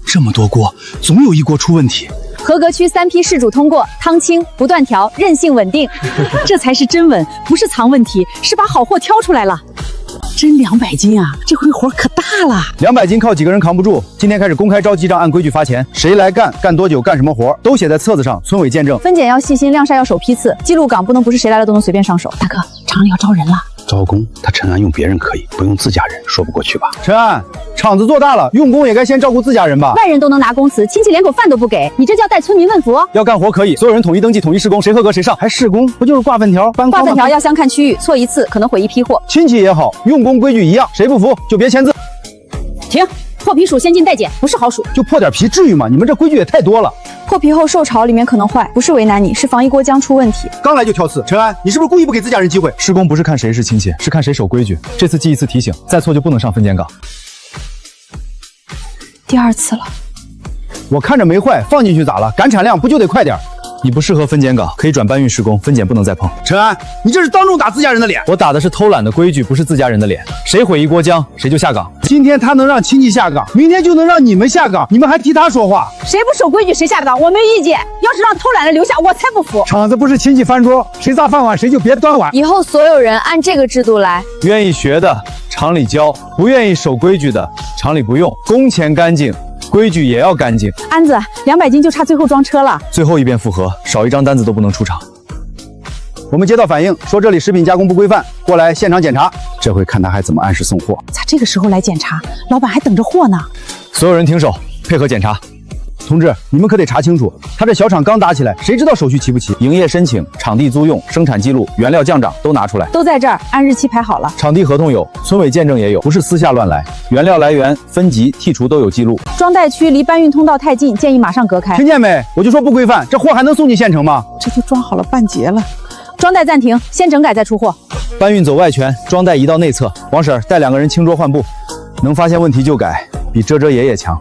这么多锅，总有一锅出问题。合格区3批试煮通过，汤清，不断调，韧性稳定。这才是真稳，不是藏问题，是把好货挑出来了。真200斤啊，这回活可大了。200斤靠几个人扛不住，今天开始公开招记账，按规矩发钱，谁来干，干多久，干什么活，都写在册子上，村委见证。分拣要细心，晾晒要守批次，记录岗不能不是谁来了都能随便上手。大哥，厂里要招人了。招工，他陈安用别人可以，不用自家人，说不过去吧？陈安，厂子做大了，用工也该先照顾自家人吧？外人都能拿工资，亲戚连口饭都不给，你这叫带村民问佛？要干活可以，所有人统一登记，统一施工，谁合格谁上。还施工？不就是挂粉条、搬挂粉条要相看区域，错1次可能毁1批货。亲戚也好，用工规矩一样，谁不服就别签字。停，破皮鼠先进待检，不是好鼠。就破点皮至于吗？你们这规矩也太多了。破皮后受潮，里面可能坏，不是为难你，是防疫锅浆出问题。刚来就挑刺，陈安，你是不是故意不给自家人机会？施工不是看谁是亲戚，是看谁守规矩。这次记1次提醒，再错就不能上分拣岗。第2次了，我看着没坏，放进去咋了？赶产量不就得快点？你不适合分拣岗，可以转搬运施工，分拣不能再碰。陈安，你这是当众打自家人的脸！我打的是偷懒的规矩，不是自家人的脸。谁毁一锅浆，谁就下岗。今天他能让亲戚下岗，明天就能让你们下岗，你们还替他说话？谁不守规矩谁下岗，我没意见。要是让偷懒的留下，我才不服。厂子不是亲戚翻桌，谁砸饭碗谁就别端碗。以后所有人按这个制度来。愿意学的厂里教，不愿意守规矩的厂里不用。工钱干净，规矩也要干净。安子，200斤就差最后装车了。最后一遍复核，少一张单子都不能出厂。我们接到反映，说这里食品加工不规范，过来现场检查。这回看他还怎么按时送货。咋这个时候来检查？老板还等着货呢。所有人停手，配合检查。同志，你们可得查清楚，他这小厂刚搭起来，谁知道手续齐不齐？营业申请、场地租用、生产记录、原料降涨都拿出来。都在这儿，按日期排好了。场地合同有，村委见证也有，不是私下乱来。原料来源、分级、剔除都有记录。装袋区离搬运通道太近，建议马上隔开。听见没？我就说不规范，这货还能送进县城吗？这就装好了半截了。装袋暂停，先整改再出货。搬运走外圈，装袋移到内侧。王婶带2个人清桌换布，能发现问题就改，比遮遮爷爷强。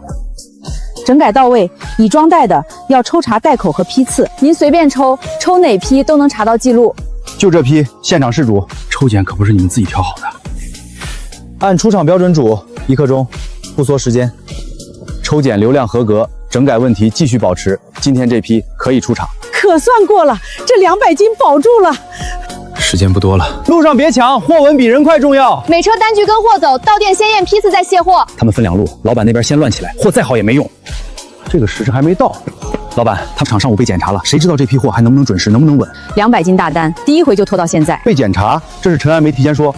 整改到位，已装袋的要抽查袋口和批次，您随便抽哪批都能查到记录。就这批，现场试煮，抽检可不是你们自己挑好的。按出厂标准煮，1刻钟，不缩时间。抽检流量合格，整改问题继续保持。今天这批可以出厂。可算过了，这200斤保住了。时间不多了，路上别抢，货稳比人快重要。每车单据跟货走，到店先验批次再卸货。他们分2路，老板那边先乱起来，货再好也没用。这个时辰还没到。老板，他们厂上午被检查了，谁知道这批货还能不能准时，能不能稳？200斤大单，第一回就拖到现在。被检查，这是陈安没提前说。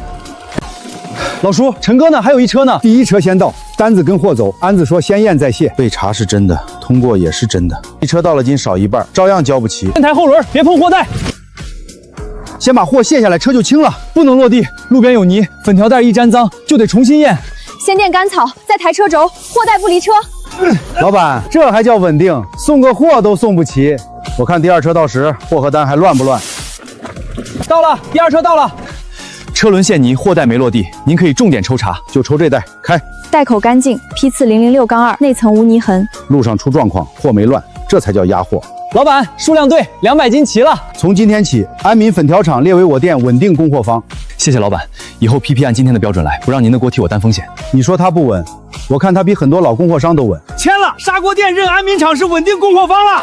老叔，陈哥呢？还有1车呢。第1车先到，单子跟货走。安子说先验再卸。被查是真的，通过也是真的。1车到了斤少1半，照样交不齐。先抬后轮，别碰货袋。先把货卸下来，车就轻了。不能落地，路边有泥，粉条袋一沾脏就得重新验。先垫干草，再抬车轴，货袋不离车。老板，这还叫稳定？送个货都送不齐。我看第2车到时，货和单还乱不乱？到了，第2车到了。车轮陷泥，货袋没落地，您可以重点抽查，就抽这袋，开。袋口干净，批次006-2，内层无泥痕。路上出状况，货没乱，这才叫压货。老板，数量对，200斤齐了。从今天起，安民粉条厂列为我店稳定供货方。谢谢老板，以后批按今天的标准来，不让您的锅替我担风险。你说他不稳，我看他比很多老供货商都稳。签了，砂锅店认安民厂是稳定供货方了。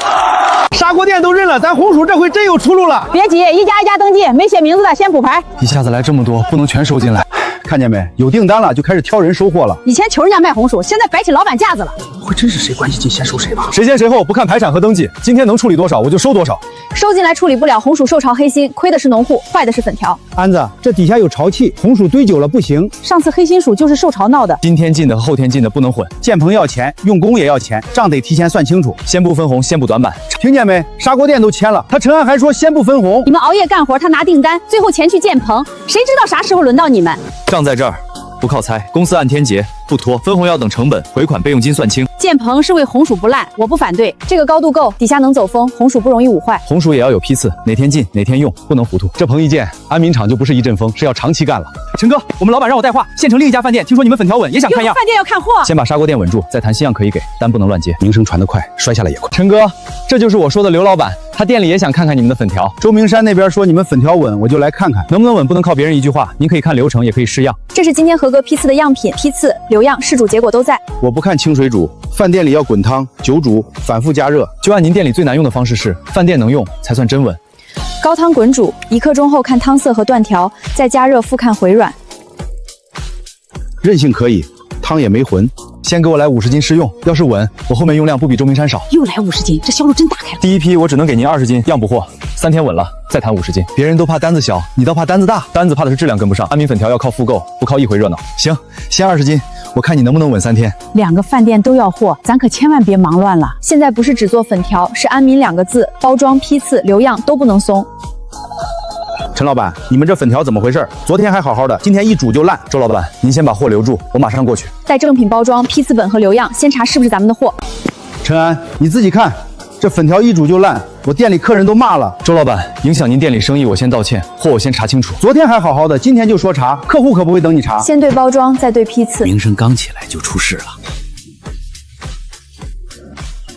砂锅店都认了，咱红薯这回真有出路了。别急，一家一家登记，没写名字的先补牌。一下子来这么多，不能全收进来。看见没？有订单了就开始挑人收货了。以前求人家卖红薯，现在摆起老板架子了。不会真是谁关系近先收谁吧？谁先谁后不看排产和登记，今天能处理多少我就收多少。收进来处理不了，红薯受潮黑心，亏的是农户，坏的是粉条。安子，这底下有潮气，红薯堆久了不行。上次黑心薯就是受潮闹的。今天进的和后天进的不能混。建棚要钱，用工也要钱，账得提前算清楚。先不分红，先不短板。听见没？砂锅店都签了，他陈安还说先不分红。你们熬夜干活，他拿订单，最后钱去建棚，谁知道啥时候轮到你们？账在这儿。不靠猜，公司按天结，不拖，分红要等成本、回款、备用金算清。建棚是为红薯不烂，我不反对。这个高度够，底下能走风，红薯不容易捂坏。红薯也要有批次，哪天进哪天用，不能糊涂。这棚一建，安民厂就不是一阵风，是要长期干了。陈哥，我们老板让我带话，县城另一家饭店听说你们粉条稳，也想看样。饭店要看货，先把砂锅店稳住，再谈新样可以给，单不能乱接。名声传得快，摔下来也快。陈哥，这就是我说的刘老板，他店里也想看看你们的粉条。周明山那边说你们粉条稳，我就来看看能不能稳，不能靠别人一句话。您可以看流程，也可以试样。这是今天合格批次的样品，批次、留样、试煮结果都在。我不看清水煮，饭店里要滚汤、久煮、反复加热。就按您店里最难用的方式试，饭店能用才算真稳。高汤滚煮，1刻钟后看汤色和断条，再加热复看回软。韧性可以，汤也没浑。先给我来50斤试用，要是稳，我后面用量不比周明山少。又来50斤，这销路真打开了。第一批我只能给您20斤样补货，3天稳了再谈50斤。别人都怕单子小，你倒怕单子大。单子怕的是质量跟不上，安民粉条要靠复购，不靠一回热闹。行，先20斤，我看你能不能稳3天。2个饭店都要货，咱可千万别忙乱了。现在不是只做粉条，是安民2个字，包装、批次、留样都不能松。陈老板，你们这粉条怎么回事？昨天还好好的，今天一煮就烂。周老板，您先把货留住，我马上过去。带正品包装、批次本和留样，先查是不是咱们的货。陈安，你自己看，这粉条一煮就烂，我店里客人都骂了。周老板，影响您店里生意，我先道歉，货我先查清楚。昨天还好好的，今天就说查，客户可不会等你查。先对包装，再对批次。名声刚起来就出事了。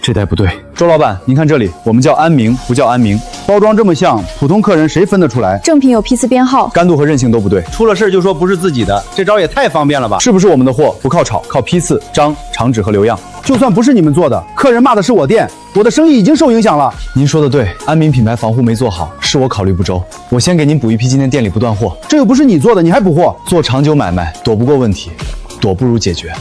这袋不对。周老板，您看这里，我们叫安明，不叫安明。包装这么像，普通客人谁分得出来？正品有批次编号，干度和韧性都不对，出了事就说不是自己的，这招也太方便了吧？是不是我们的货不靠炒，靠批次、章、厂址和留样？就算不是你们做的，客人骂的是我店，我的生意已经受影响了。您说的对，安民品牌防护没做好，是我考虑不周。我先给您补一批，今天店里不断货。这又不是你做的，你还补货？做长久买卖，躲不过问题，躲不如解决。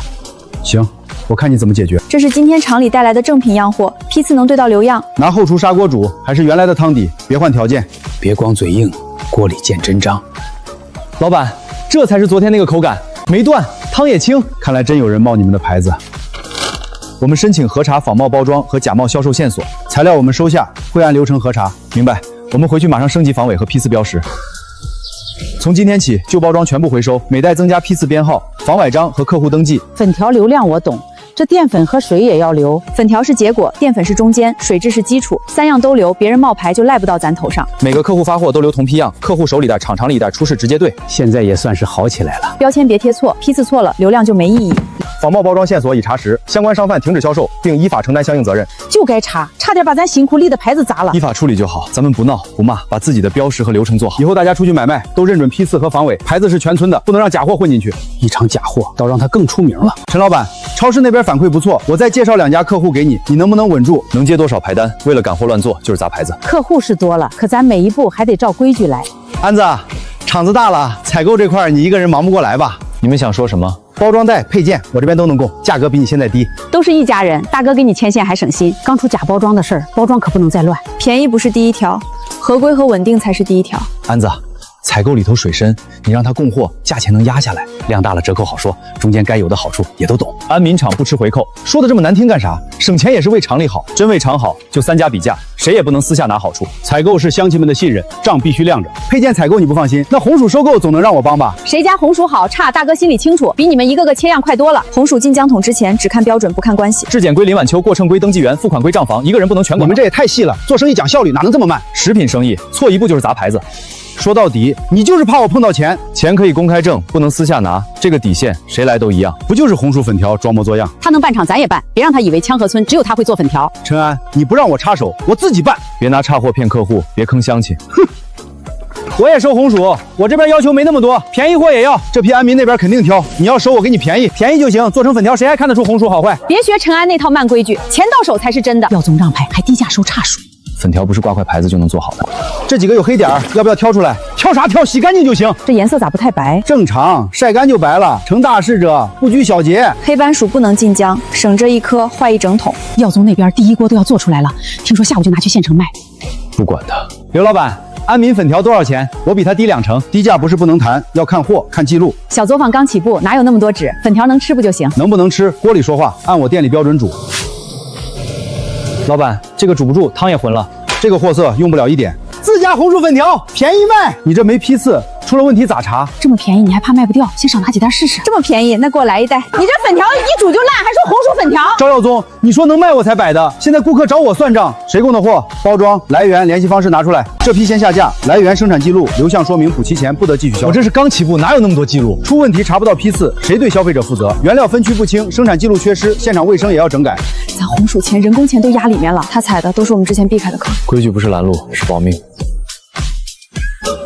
行，我看你怎么解决。这是今天厂里带来的正品样货，批次能对到留样。拿后厨砂锅煮，还是原来的汤底，别换条件。别光嘴硬，锅里见真章。老板，这才是昨天那个口感，没断，汤也清。看来真有人冒你们的牌子。我们申请核查仿冒包装和假冒销售线索，材料我们收下，会按流程核查。明白？我们回去马上升级防伪和批次标识。从今天起，旧包装全部回收，每袋增加批次编号、防崴章和客户登记。粉条流量我懂，这淀粉和水也要留。粉条是结果，淀粉是中间，水质是基础，3样都留，别人冒牌就赖不到咱头上。每个客户发货都留同批样，客户手里袋、厂里袋出示直接对。现在也算是好起来了。标签别贴错，批次错了，流量就没意义。仿冒包装线索已查实，相关商贩停止销售，并依法承担相应责任。就该查，差点把咱辛苦立的牌子砸了。依法处理就好，咱们不闹不骂，把自己的标识和流程做好。以后大家出去买卖都认准批次和防伪，牌子是全村的，不能让假货混进去。一场假货，倒让他更出名了。陈老板，超市那边反馈不错，我再介绍2家客户给你，你能不能稳住？能接多少排单？为了赶货乱做，就是砸牌子。客户是多了，可咱每一步还得照规矩来。安子，厂子大了，采购这块你一个人忙不过来吧？你们想说什么？包装袋、配件，我这边都能供，价格比你现在低。都是一家人，大哥给你牵线还省心。刚出假包装的事儿，包装可不能再乱。便宜不是第一条，合规和稳定才是第一条。安子，采购里头水深，你让他供货，价钱能压下来，量大了折扣好说，中间该有的好处也都懂。安民厂不吃回扣，说的这么难听干啥？省钱也是为厂里好，真为厂好，就3家比价，谁也不能私下拿好处。采购是乡亲们的信任，账必须亮着。配件采购你不放心，那红薯收购总能让我帮吧？谁家红薯好差，大哥心里清楚，比你们一个个切样快多了。红薯进浆桶之前只看标准不看关系，质检归林晚秋，过秤归登记员，付款归账房，一个人不能全管。你们这也太细了，做生意讲效率，哪能这么慢？食品生意错一步就是砸牌子。说到底，你就是怕我碰到钱。钱可以公开挣，不能私下拿，这个底线谁来都一样。不就是红薯粉条装模作样？他能办厂咱也办，别让他以为羌河村只有他会做粉条。陈安，你不让我插手，我自己办。别拿差货骗客户，别坑乡亲。哼，我也收红薯，我这边要求没那么多，便宜货也要。这批安民那边肯定挑，你要收我给你便宜，便宜就行。做成粉条谁还看得出红薯好坏？别学陈安那套慢规矩，钱到手才是真的。要总让牌还低价收差数。粉条不是挂块牌子就能做好的。这几个有黑点儿，要不要挑出来？挑啥挑？洗干净就行。这颜色咋不太白？正常，晒干就白了。成大事者不拘小节。黑斑鼠不能进浆，省这一颗坏一整桶。耀宗那边第一锅都要做出来了，听说下午就拿去县城卖。不管他。刘老板，安民粉条多少钱？我比他低2成，低价不是不能谈，要看货看记录。小作坊刚起步，哪有那么多纸？粉条能吃不就行？能不能吃，锅里说话，按我店里标准煮。老板，这个煮不住，汤也浑了。这个货色用不了1点。自家红薯粉条便宜卖，你这没批次，出了问题咋查？这么便宜你还怕卖不掉？先少拿几袋试试。这么便宜，那给我来1袋。你这粉条一煮就烂，还说红薯粉条？赵耀宗，你说能卖我才摆的，现在顾客找我算账，谁供的货？包装来源、联系方式拿出来。这批先下架，来源、生产记录、流向说明补齐前，不得继续销售。我这是刚起步，哪有那么多记录？出问题查不到批次，谁对消费者负责？原料分区不清，生产记录缺失，现场卫生也要整改。咱红薯钱、人工钱都压里面了，他踩的都是我们之前避开的坑。规矩不是拦路，是保命。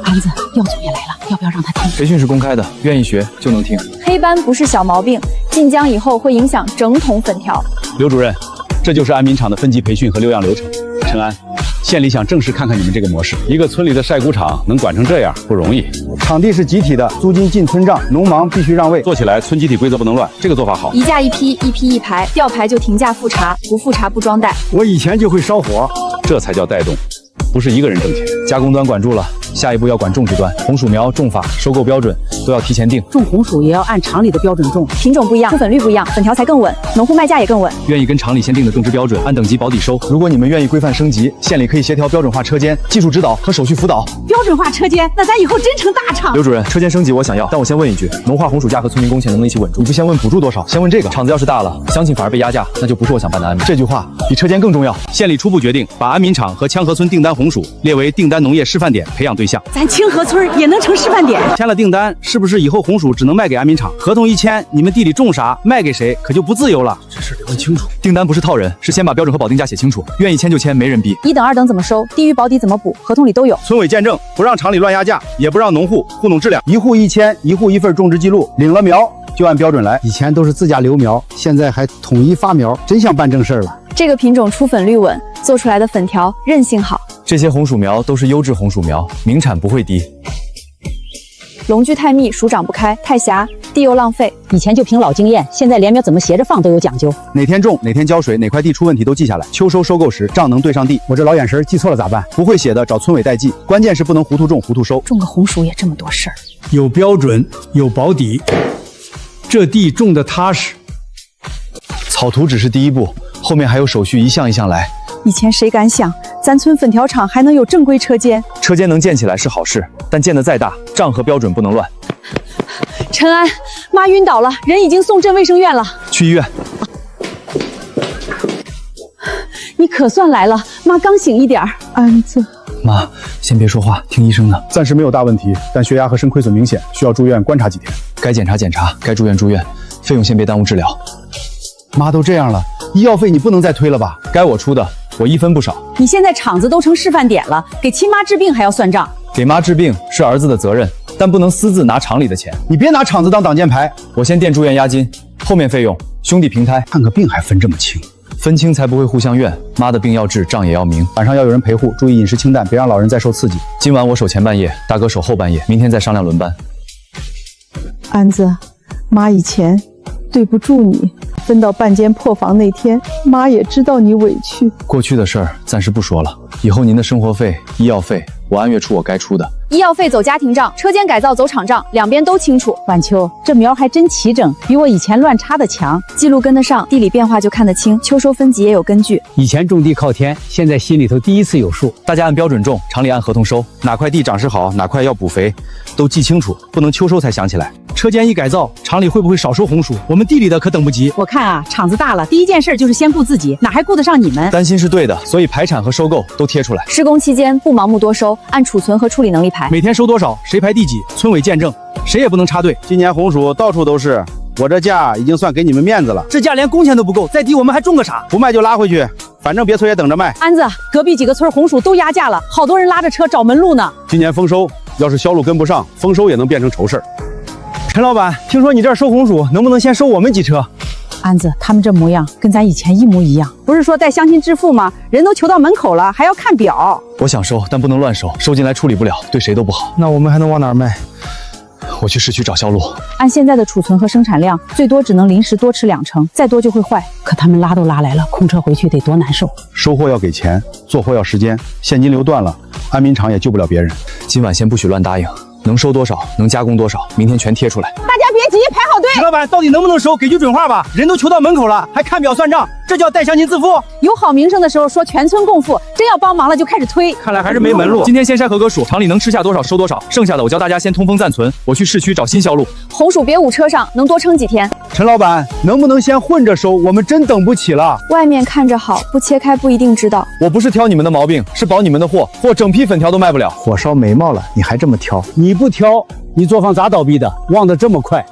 安子，耀总也来了，要不要让他听？培训是公开的，愿意学就能听。黑斑不是小毛病，进浆以后会影响整桶粉条。刘主任，这就是安民厂的分级培训和留样流程。陈安，县里想正式看看你们这个模式，一个村里的晒谷场能管成这样不容易。场地是集体的，租金进村账，农忙必须让位，做起来村集体规则不能乱，这个做法好。1架1批，1批1排，掉牌就停价复查，不复查不装袋。我以前就会烧火，这才叫带动，不是一个人挣钱。加工端管住了，下一步要管种植端，红薯苗、种法、收购标准都要提前定。种红薯也要按厂里的标准种，品种不一样，出粉率不一样，粉条才更稳，农户卖价也更稳。愿意跟厂里先定的种植标准，按等级保底收。如果你们愿意规范升级，县里可以协调标准化车间、技术指导和手续辅导。标准化车间，那咱以后真成大厂。刘主任，车间升级我想要，但我先问一句，农化红薯价和村民工钱能不能一起稳住？你不先问补助多少，先问这个。厂子要是大了，乡亲反而被压价，那就不是我想办的安民。这句话比车间更重要。县里初步决定，把安民厂和羌河村订单红薯列为订单农业示范点培养对象。对象。咱清河村也能成示范点。签了订单，是不是以后红薯只能卖给安民厂？合同一签，你们地里种啥卖给谁，可就不自由了。这事得问清楚。订单不是套人，是先把标准和保定价写清楚，愿意签就签，没人逼。1等2等怎么收？低于保底怎么补？合同里都有。村委见证，不让厂里乱压价，也不让农户糊弄质量。1户1签，1户1份种植记录，领了苗就按标准来。以前都是自家留苗，现在还统一发苗，真像办正事了。这个品种出粉率稳，做出来的粉条韧性好。这些红薯苗都是优质红薯苗，名产不会低。笼距太密，薯长不开；太狭，地又浪费。以前就凭老经验，现在连苗怎么斜着放都有讲究。哪天种，哪天浇水，哪块地出问题都记下来。秋收收购时账能对上地。我这老眼神记错了咋办？不会写的找村委代记，关键是不能糊涂种糊涂收。种个红薯也这么多事儿，有标准，有保底，这地种的踏实。草图只是第一步，后面还有手续，一项一项来。以前谁敢想，咱村粉条厂还能有正规车间？车间能建起来是好事，但建得再大，账和标准不能乱。陈安，妈晕倒了，人已经送镇卫生院了。去医院。你可算来了，妈刚醒一点儿。安子，妈，先别说话，听医生的。暂时没有大问题，但血压和肾亏损明显，需要住院观察几天。该检查检查，该住院住院，费用先别耽误治疗。妈都这样了，医药费你不能再推了吧？该我出的，我一分不少。你现在厂子都成示范点了，给亲妈治病还要算账。给妈治病是儿子的责任，但不能私自拿厂里的钱。你别拿厂子当挡箭牌。我先垫住院押金，后面费用兄弟平摊。看个病还分这么清，分清才不会互相怨。妈的病要治，账也要明。晚上要有人陪护，注意饮食清淡，别让老人再受刺激。今晚我守前半夜，大哥守后半夜，明天再商量轮班。安子，妈以前对不住你，分到半间破房那天，妈也知道你委屈。过去的事儿暂时不说了，以后您的生活费、医药费，我按月出我该出的。医药费走家庭账，车间改造走厂账，两边都清楚。晚秋，这苗还真齐整，比我以前乱插的强。记录跟得上，地理变化就看得清，秋收分级也有根据。以前种地靠天，现在心里头第一次有数。大家按标准种，厂里按合同收。哪块地长势好，哪块要补肥，都记清楚，不能秋收才想起来。车间一改造，厂里会不会少收红薯？我们地里的可等不及。我看啊，厂子大了，第一件事就是先顾自己，哪还顾得上你们？担心是对的，所以排产和收购都贴出来。施工期间不盲目多收，按储存和处理能力排。每天收多少，谁排第几，村委见证，谁也不能插队。今年红薯到处都是，我这价已经算给你们面子了。这价连工钱都不够，再低我们还种个啥？不卖就拉回去，反正别村也等着卖。安子，隔壁几个村红薯都压价了，好多人拉着车找门路呢。今年丰收，要是销路跟不上，丰收也能变成愁事儿。陈老板，听说你这儿收红薯，能不能先收我们几车？安子，他们这模样跟咱以前一模一样。不是说带相亲致富吗？人都求到门口了，还要看表。我想收，但不能乱收，收进来处理不了，对谁都不好。那我们还能往哪儿卖？我去市区找销路。按现在的储存和生产量，最多只能临时多吃2成，再多就会坏。可他们拉都拉来了，空车回去得多难受。收货要给钱，做货要时间，现金流断了，安民厂也救不了别人。今晚先不许乱答应，能收多少，能加工多少，明天全贴出来。大家别急，排好队。徐老板，到底能不能收？给句准话吧。人都求到门口了，还看表算账，这叫带乡亲自负。有好名声的时候说全村共富，真要帮忙了就开始推。看来还是没门路。今天先筛合格薯，厂里能吃下多少收多少，剩下的我教大家先通风暂存。我去市区找新销路。红薯别捂车上，能多撑几天。陈老板，能不能先混着收？我们真等不起了。外面看着好，不切开不一定知道。我不是挑你们的毛病，是保你们的货，或整批粉条都卖不了。火烧眉毛了，你还这么挑？你不挑，你作坊咋倒闭的？忘得这么快。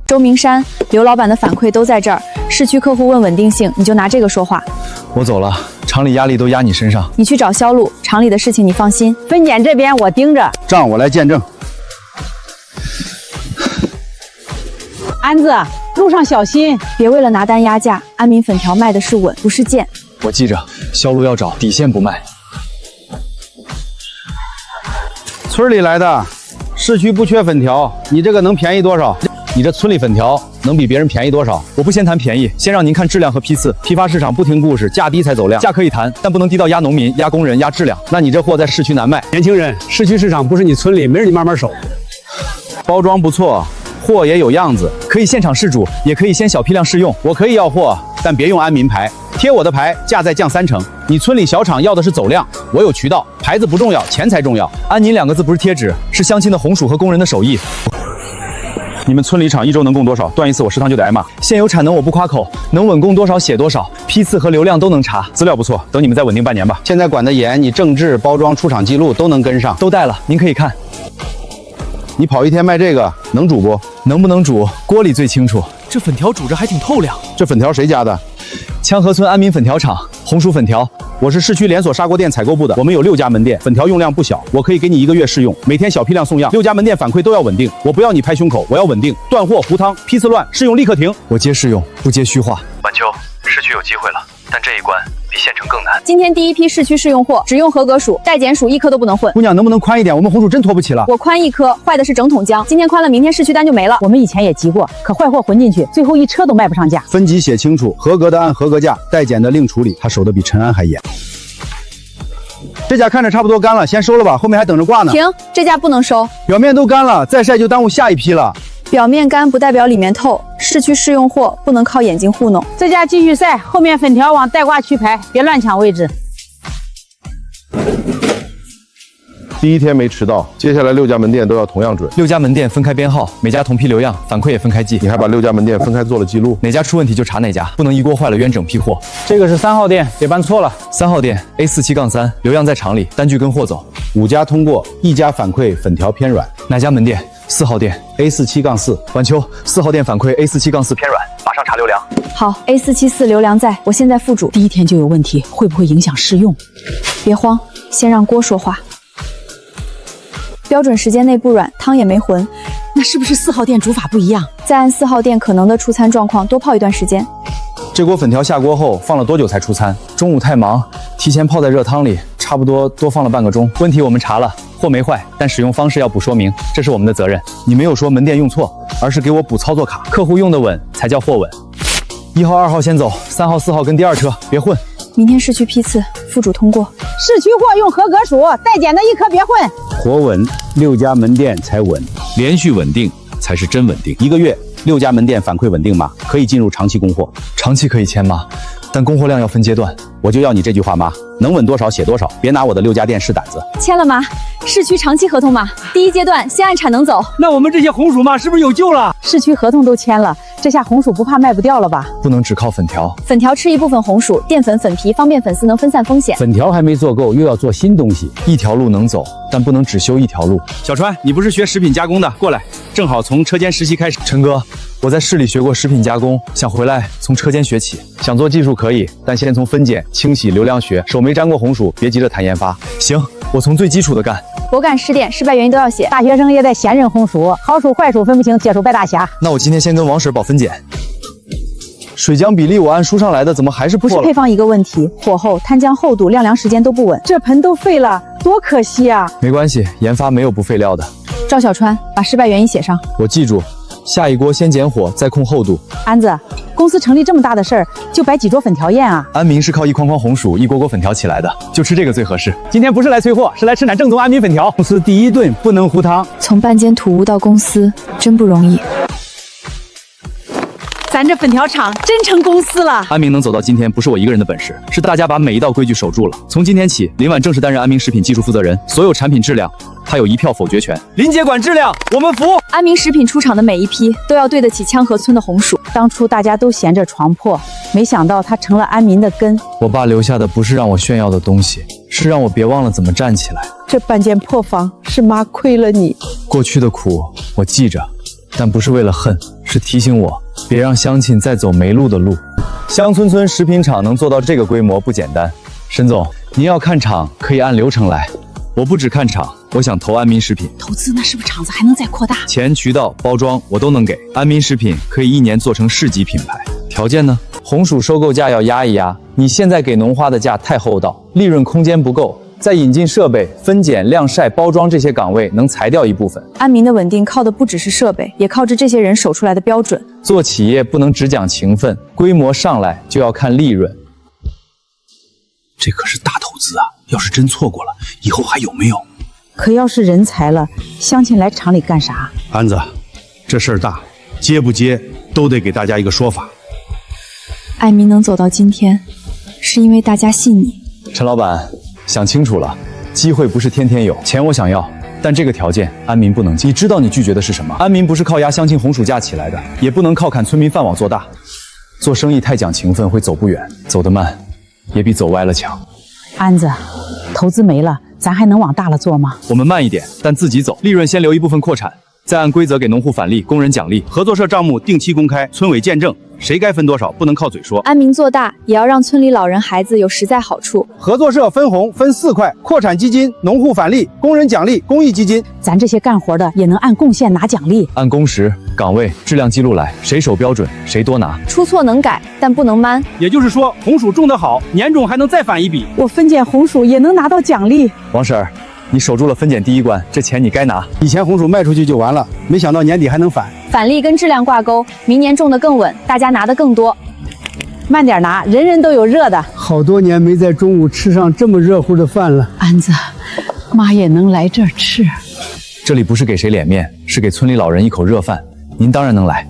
周明山、刘老板的反馈都在这儿。市区客户问稳定性，你就拿这个说话。我走了，厂里压力都压你身上。你去找销路，厂里的事情你放心。分拣这边我盯着，账我来见证。安子，路上小心，别为了拿单压价。安民粉条卖的是稳，不是贱。我记着，销路要找底线不卖。村里来的，市区不缺粉条，你这个能便宜多少？你这村里粉条能比别人便宜多少？我不先谈便宜，先让您看质量和批次。批发市场不听故事，价低才走量。价可以谈，但不能低到压农民、压工人、压质量。那你这货在市区难卖。年轻人，市区市场不是你村里，没人你慢慢守。包装不错，货也有样子，可以现场试煮，也可以先小批量试用。我可以要货，但别用安民牌，贴我的牌，价再降3成。你村里小厂要的是走量，我有渠道，牌子不重要，钱才重要。安您2个字不是贴纸，是乡亲的红薯和工人的手艺。你们村里厂一周能供多少？断一次我食堂就得挨骂。现有产能我不夸口，能稳供多少写多少，批次和流量都能查，资料不错，等你们再稳定半年吧。现在管得严，你政治、包装、出厂记录都能跟上，都带了，您可以看。你跑一天卖这个能煮不？能不能煮，锅里最清楚。这粉条煮着还挺透亮。这粉条谁家的？羌河村安民粉条厂，红薯粉条。我是市区连锁砂锅店采购部的，我们有6家门店，粉条用量不小，我可以给你1个月试用，每天小批量送样。6家门店反馈都要稳定，我不要你拍胸口，我要稳定。断货、糊汤、批次乱，试用立刻停。我接试用，不接虚话。晚秋，市区有机会了，但这一关比县城更难。今天第一批市区试用货，只用合格薯，待检薯1颗都不能混。姑娘能不能宽一点？我们红薯真拖不起了。我宽1颗，坏的是整桶浆。今天宽了，明天市区单就没了。我们以前也急过，可坏货混进去，最后1车都卖不上价。分级写清楚，合格的按合格价，待检的另处理。他守得比陈安还严。这家看着差不多干了，先收了吧，后面还等着挂呢。停，这家不能收。表面都干了，再晒就耽误下一批了。表面干不代表里面透，市区试用货不能靠眼睛糊弄。这家继续晒，后面粉条往带挂区排，别乱抢位置。第一天没迟到，接下来6家门店都要同样准。 6家门店分开编号，每家同批流样，反馈也分开记。你还把6家门店分开做了记录，哪家出问题就查哪家，不能一锅坏了冤整批货。这个是3号店，得办错了。3号店 A47-3，流样在厂里，单据跟货走。 5家通过，1家反馈粉条偏软。哪家门店？4号店 A47-4。晚秋4号店反馈 A47-4偏软，马上查流量。好 ，A474流量在，我现在附主。第一天就有问题，会不会影响试用？别慌，先让锅说话。标准时间内不软，汤也没浑，那是不是4号店煮法不一样？再按4号店可能的出餐状况多泡一段时间。这锅粉条下锅后放了多久才出餐？中午太忙，提前泡在热汤里，差不多多放了半个钟。问题我们查了，货没坏，但使用方式要补说明，这是我们的责任。你没有说门店用错，而是给我补操作卡，客户用的稳才叫货稳。1号、2号先走，3号、4号跟第2车，别混。明天市区批次，附主通过。市区货用合格薯，待检的1颗别混。活稳，6家门店才稳，连续稳定才是真稳定。1个月6家门店反馈稳定吗？可以进入长期供货。长期可以签吗？但供货量要分阶段。我就要你这句话吗？能稳多少写多少，别拿我的6家店试胆子。签了吗？市区长期合同吗？第1阶段先按产能走。那我们这些红薯嘛，是不是有救了？市区合同都签了，这下红薯不怕卖不掉了吧？不能只靠粉条，粉条吃一部分红薯，淀粉、粉皮方便粉丝能分散风险。粉条还没做够，又要做新东西。一条路能走，但不能只修一条路。小川，你不是学食品加工的，过来，正好从车间实习开始。陈哥，我在市里学过食品加工，想回来从车间学起。想做技术可以，但先从分拣、清洗、流量学。手没沾过红薯，别急着谈研发。行，我从最基础的干。果敢试点，失败原因都要写。大学生也得闲认红薯，好薯坏薯分不清，接手败大侠。那我今天先跟王婶保分拣。水浆比例我按书上来的，怎么还是破了？不是配方一个问题，火候、摊浆厚度、晾凉时间都不稳，这盆都废了，多可惜啊！没关系，研发没有不废料的。赵小川，把失败原因写上。我记住，下一锅先减火，再控厚度。安子，公司成立这么大的事儿，就摆几桌粉条宴啊？安民是靠一筐筐红薯、一锅锅粉条起来的，就吃这个最合适。今天不是来催货，是来吃俺正宗安民粉条。公司第1顿不能糊汤。从半间土屋到公司，真不容易。咱这粉条厂真成公司了。安民能走到今天，不是我一个人的本事，是大家把每一道规矩守住了。从今天起，林婉正式担任安民食品技术负责人，所有产品质量，他有1票否决权。林姐管质量，我们服。安民食品出厂的每一批都要对得起羌河村的红薯。当初大家都嫌这床破，没想到它成了安民的根。我爸留下的不是让我炫耀的东西，是让我别忘了怎么站起来。这半间破房是妈亏了你，过去的苦我记着，但不是为了恨，是提醒我别让乡亲再走没路的路。乡村村食品厂能做到这个规模不简单。沈总，您要看厂可以按流程来，我不只看厂，我想投安民食品。投资那是不是厂子还能再扩大？钱、渠道、包装我都能给。安民食品可以1年做成市级品牌。条件呢？红薯收购价要压一压，你现在给农花的价太厚道，利润空间不够。再引进设备、分拣、晾晒、包装这些岗位，能裁掉一部分。安民的稳定靠的不只是设备，也靠着这些人守出来的标准。做企业不能只讲情分，规模上来就要看利润。这可是大投资啊！要是真错过了，以后还有没有？可要是人才了，乡亲来厂里干啥？安子，这事儿大，接不接都得给大家一个说法。安民能走到今天，是因为大家信你。陈老板，想清楚了，机会不是天天有。钱我想要，但这个条件安民不能接。你知道你拒绝的是什么？安民不是靠压相亲红薯架起来的，也不能靠砍村民饭网做大。做生意太讲情分，会走不远，走得慢，也比走歪了强。安子，投资没了，咱还能往大了做吗？我们慢一点，但自己走，利润先留一部分扩产，再按规则给农户返利，工人奖励。合作社账目定期公开，村委见证，谁该分多少，不能靠嘴说。安民做大，也要让村里老人孩子有实在好处。合作社分红分4块，扩产基金、农户返利、工人奖励、公益基金。咱这些干活的也能按贡献拿奖励，按工时、岗位、质量记录来，谁守标准谁多拿。出错能改，但不能慢。也就是说，红薯种得好，年终还能再返一笔。我分拣红薯也能拿到奖励。王婶儿，你守住了分拣第一关，这钱你该拿。以前红薯卖出去就完了，没想到年底还能返。返利跟质量挂钩，明年种得更稳，大家拿得更多。慢点拿，人人都有热的。好多年没在中午吃上这么热乎的饭了。安子，妈也能来这儿吃。这里不是给谁脸面，是给村里老人一口热饭。您当然能来，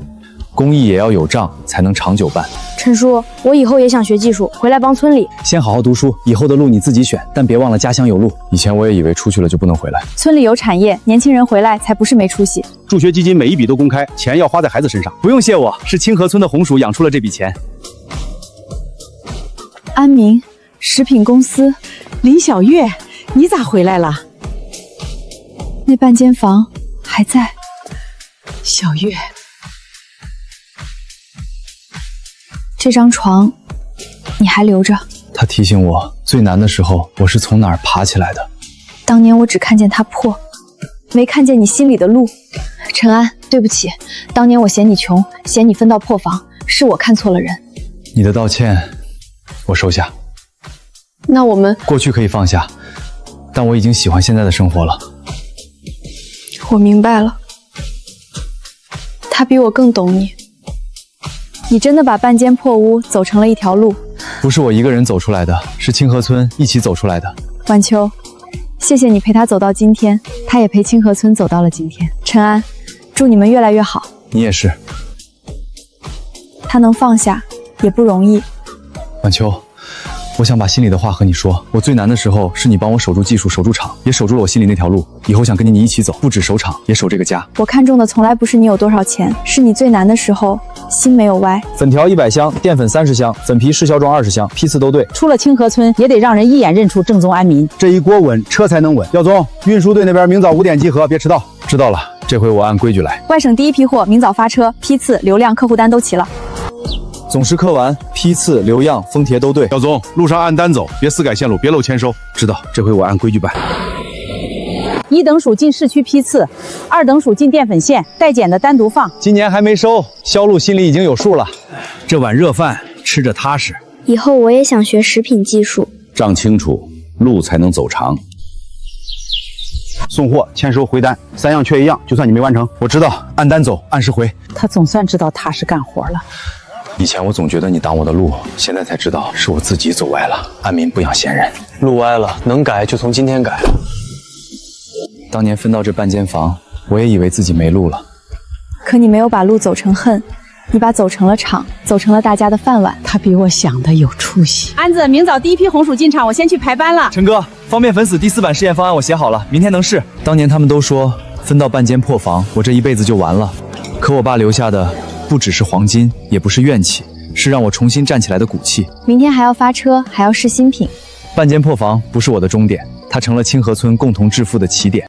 公益也要有账才能长久办。陈叔，我以后也想学技术，回来帮村里。先好好读书，以后的路你自己选，但别忘了家乡有路。以前我也以为出去了就不能回来。村里有产业，年轻人回来才不是没出息。助学基金每一笔都公开，钱要花在孩子身上。不用谢我，是清河村的红薯养出了这笔钱。安民食品公司，林小月，你咋回来了？那半间房还在。小月，这张床你还留着。他提醒我，最难的时候我是从哪儿爬起来的。当年我只看见它破，没看见你心里的路。陈安，对不起，当年我嫌你穷，嫌你分到破房，是我看错了人。你的道歉我收下。那我们过去可以放下，但我已经喜欢现在的生活了。我明白了，他比我更懂你。你真的把半间破屋走成了一条路。不是我一个人走出来的，是清河村一起走出来的。晚秋，谢谢你陪他走到今天，他也陪清河村走到了今天。陈安，祝你们越来越好。你也是。他能放下也不容易。晚秋，我想把心里的话和你说。我最难的时候是你帮我守住技术，守住厂，也守住了我心里那条路。以后想跟着你一起走，不止守厂，也守这个家。我看中的从来不是你有多少钱，是你最难的时候心没有歪。粉条100箱，淀粉30箱，粉皮试销装20箱，批次都对。出了清河村也得让人一眼认出正宗安民。这一锅稳，车才能稳。耀宗，运输队那边明早5点集合，别迟到。知道了，这回我按规矩来。外省第一批货明早发车，批次、流量、客户单都齐了。总时刻完，批次、流样、封贴都对。耀宗，路上按单走，别私改线路，别漏签收。知道，这回我按规矩办。1等属进市区批次，2等属进淀粉线，待检的单独放。今年还没收，销路心里已经有数了。这碗热饭吃着踏实。以后我也想学食品技术。账清楚，路才能走长。送货、签收、回单，3样缺1样，就算你没完成。我知道，按单走，按时回。他总算知道踏实干活了。以前我总觉得你挡我的路，现在才知道是我自己走歪了。安民不养闲人，路歪了能改就从今天改。当年分到这半间房，我也以为自己没路了。可你没有把路走成恨，你把走成了厂，走成了大家的饭碗。他比我想的有出息。安子，明早第一批红薯进场，我先去排班了。陈哥，方便粉死第4版试验方案我写好了，明天能试。当年他们都说分到半间破房，我这一辈子就完了。可我爸留下的不只是黄金，也不是怨气，是让我重新站起来的骨气。明天还要发车，还要试新品。半间破房不是我的终点，它成了清河村共同致富的起点。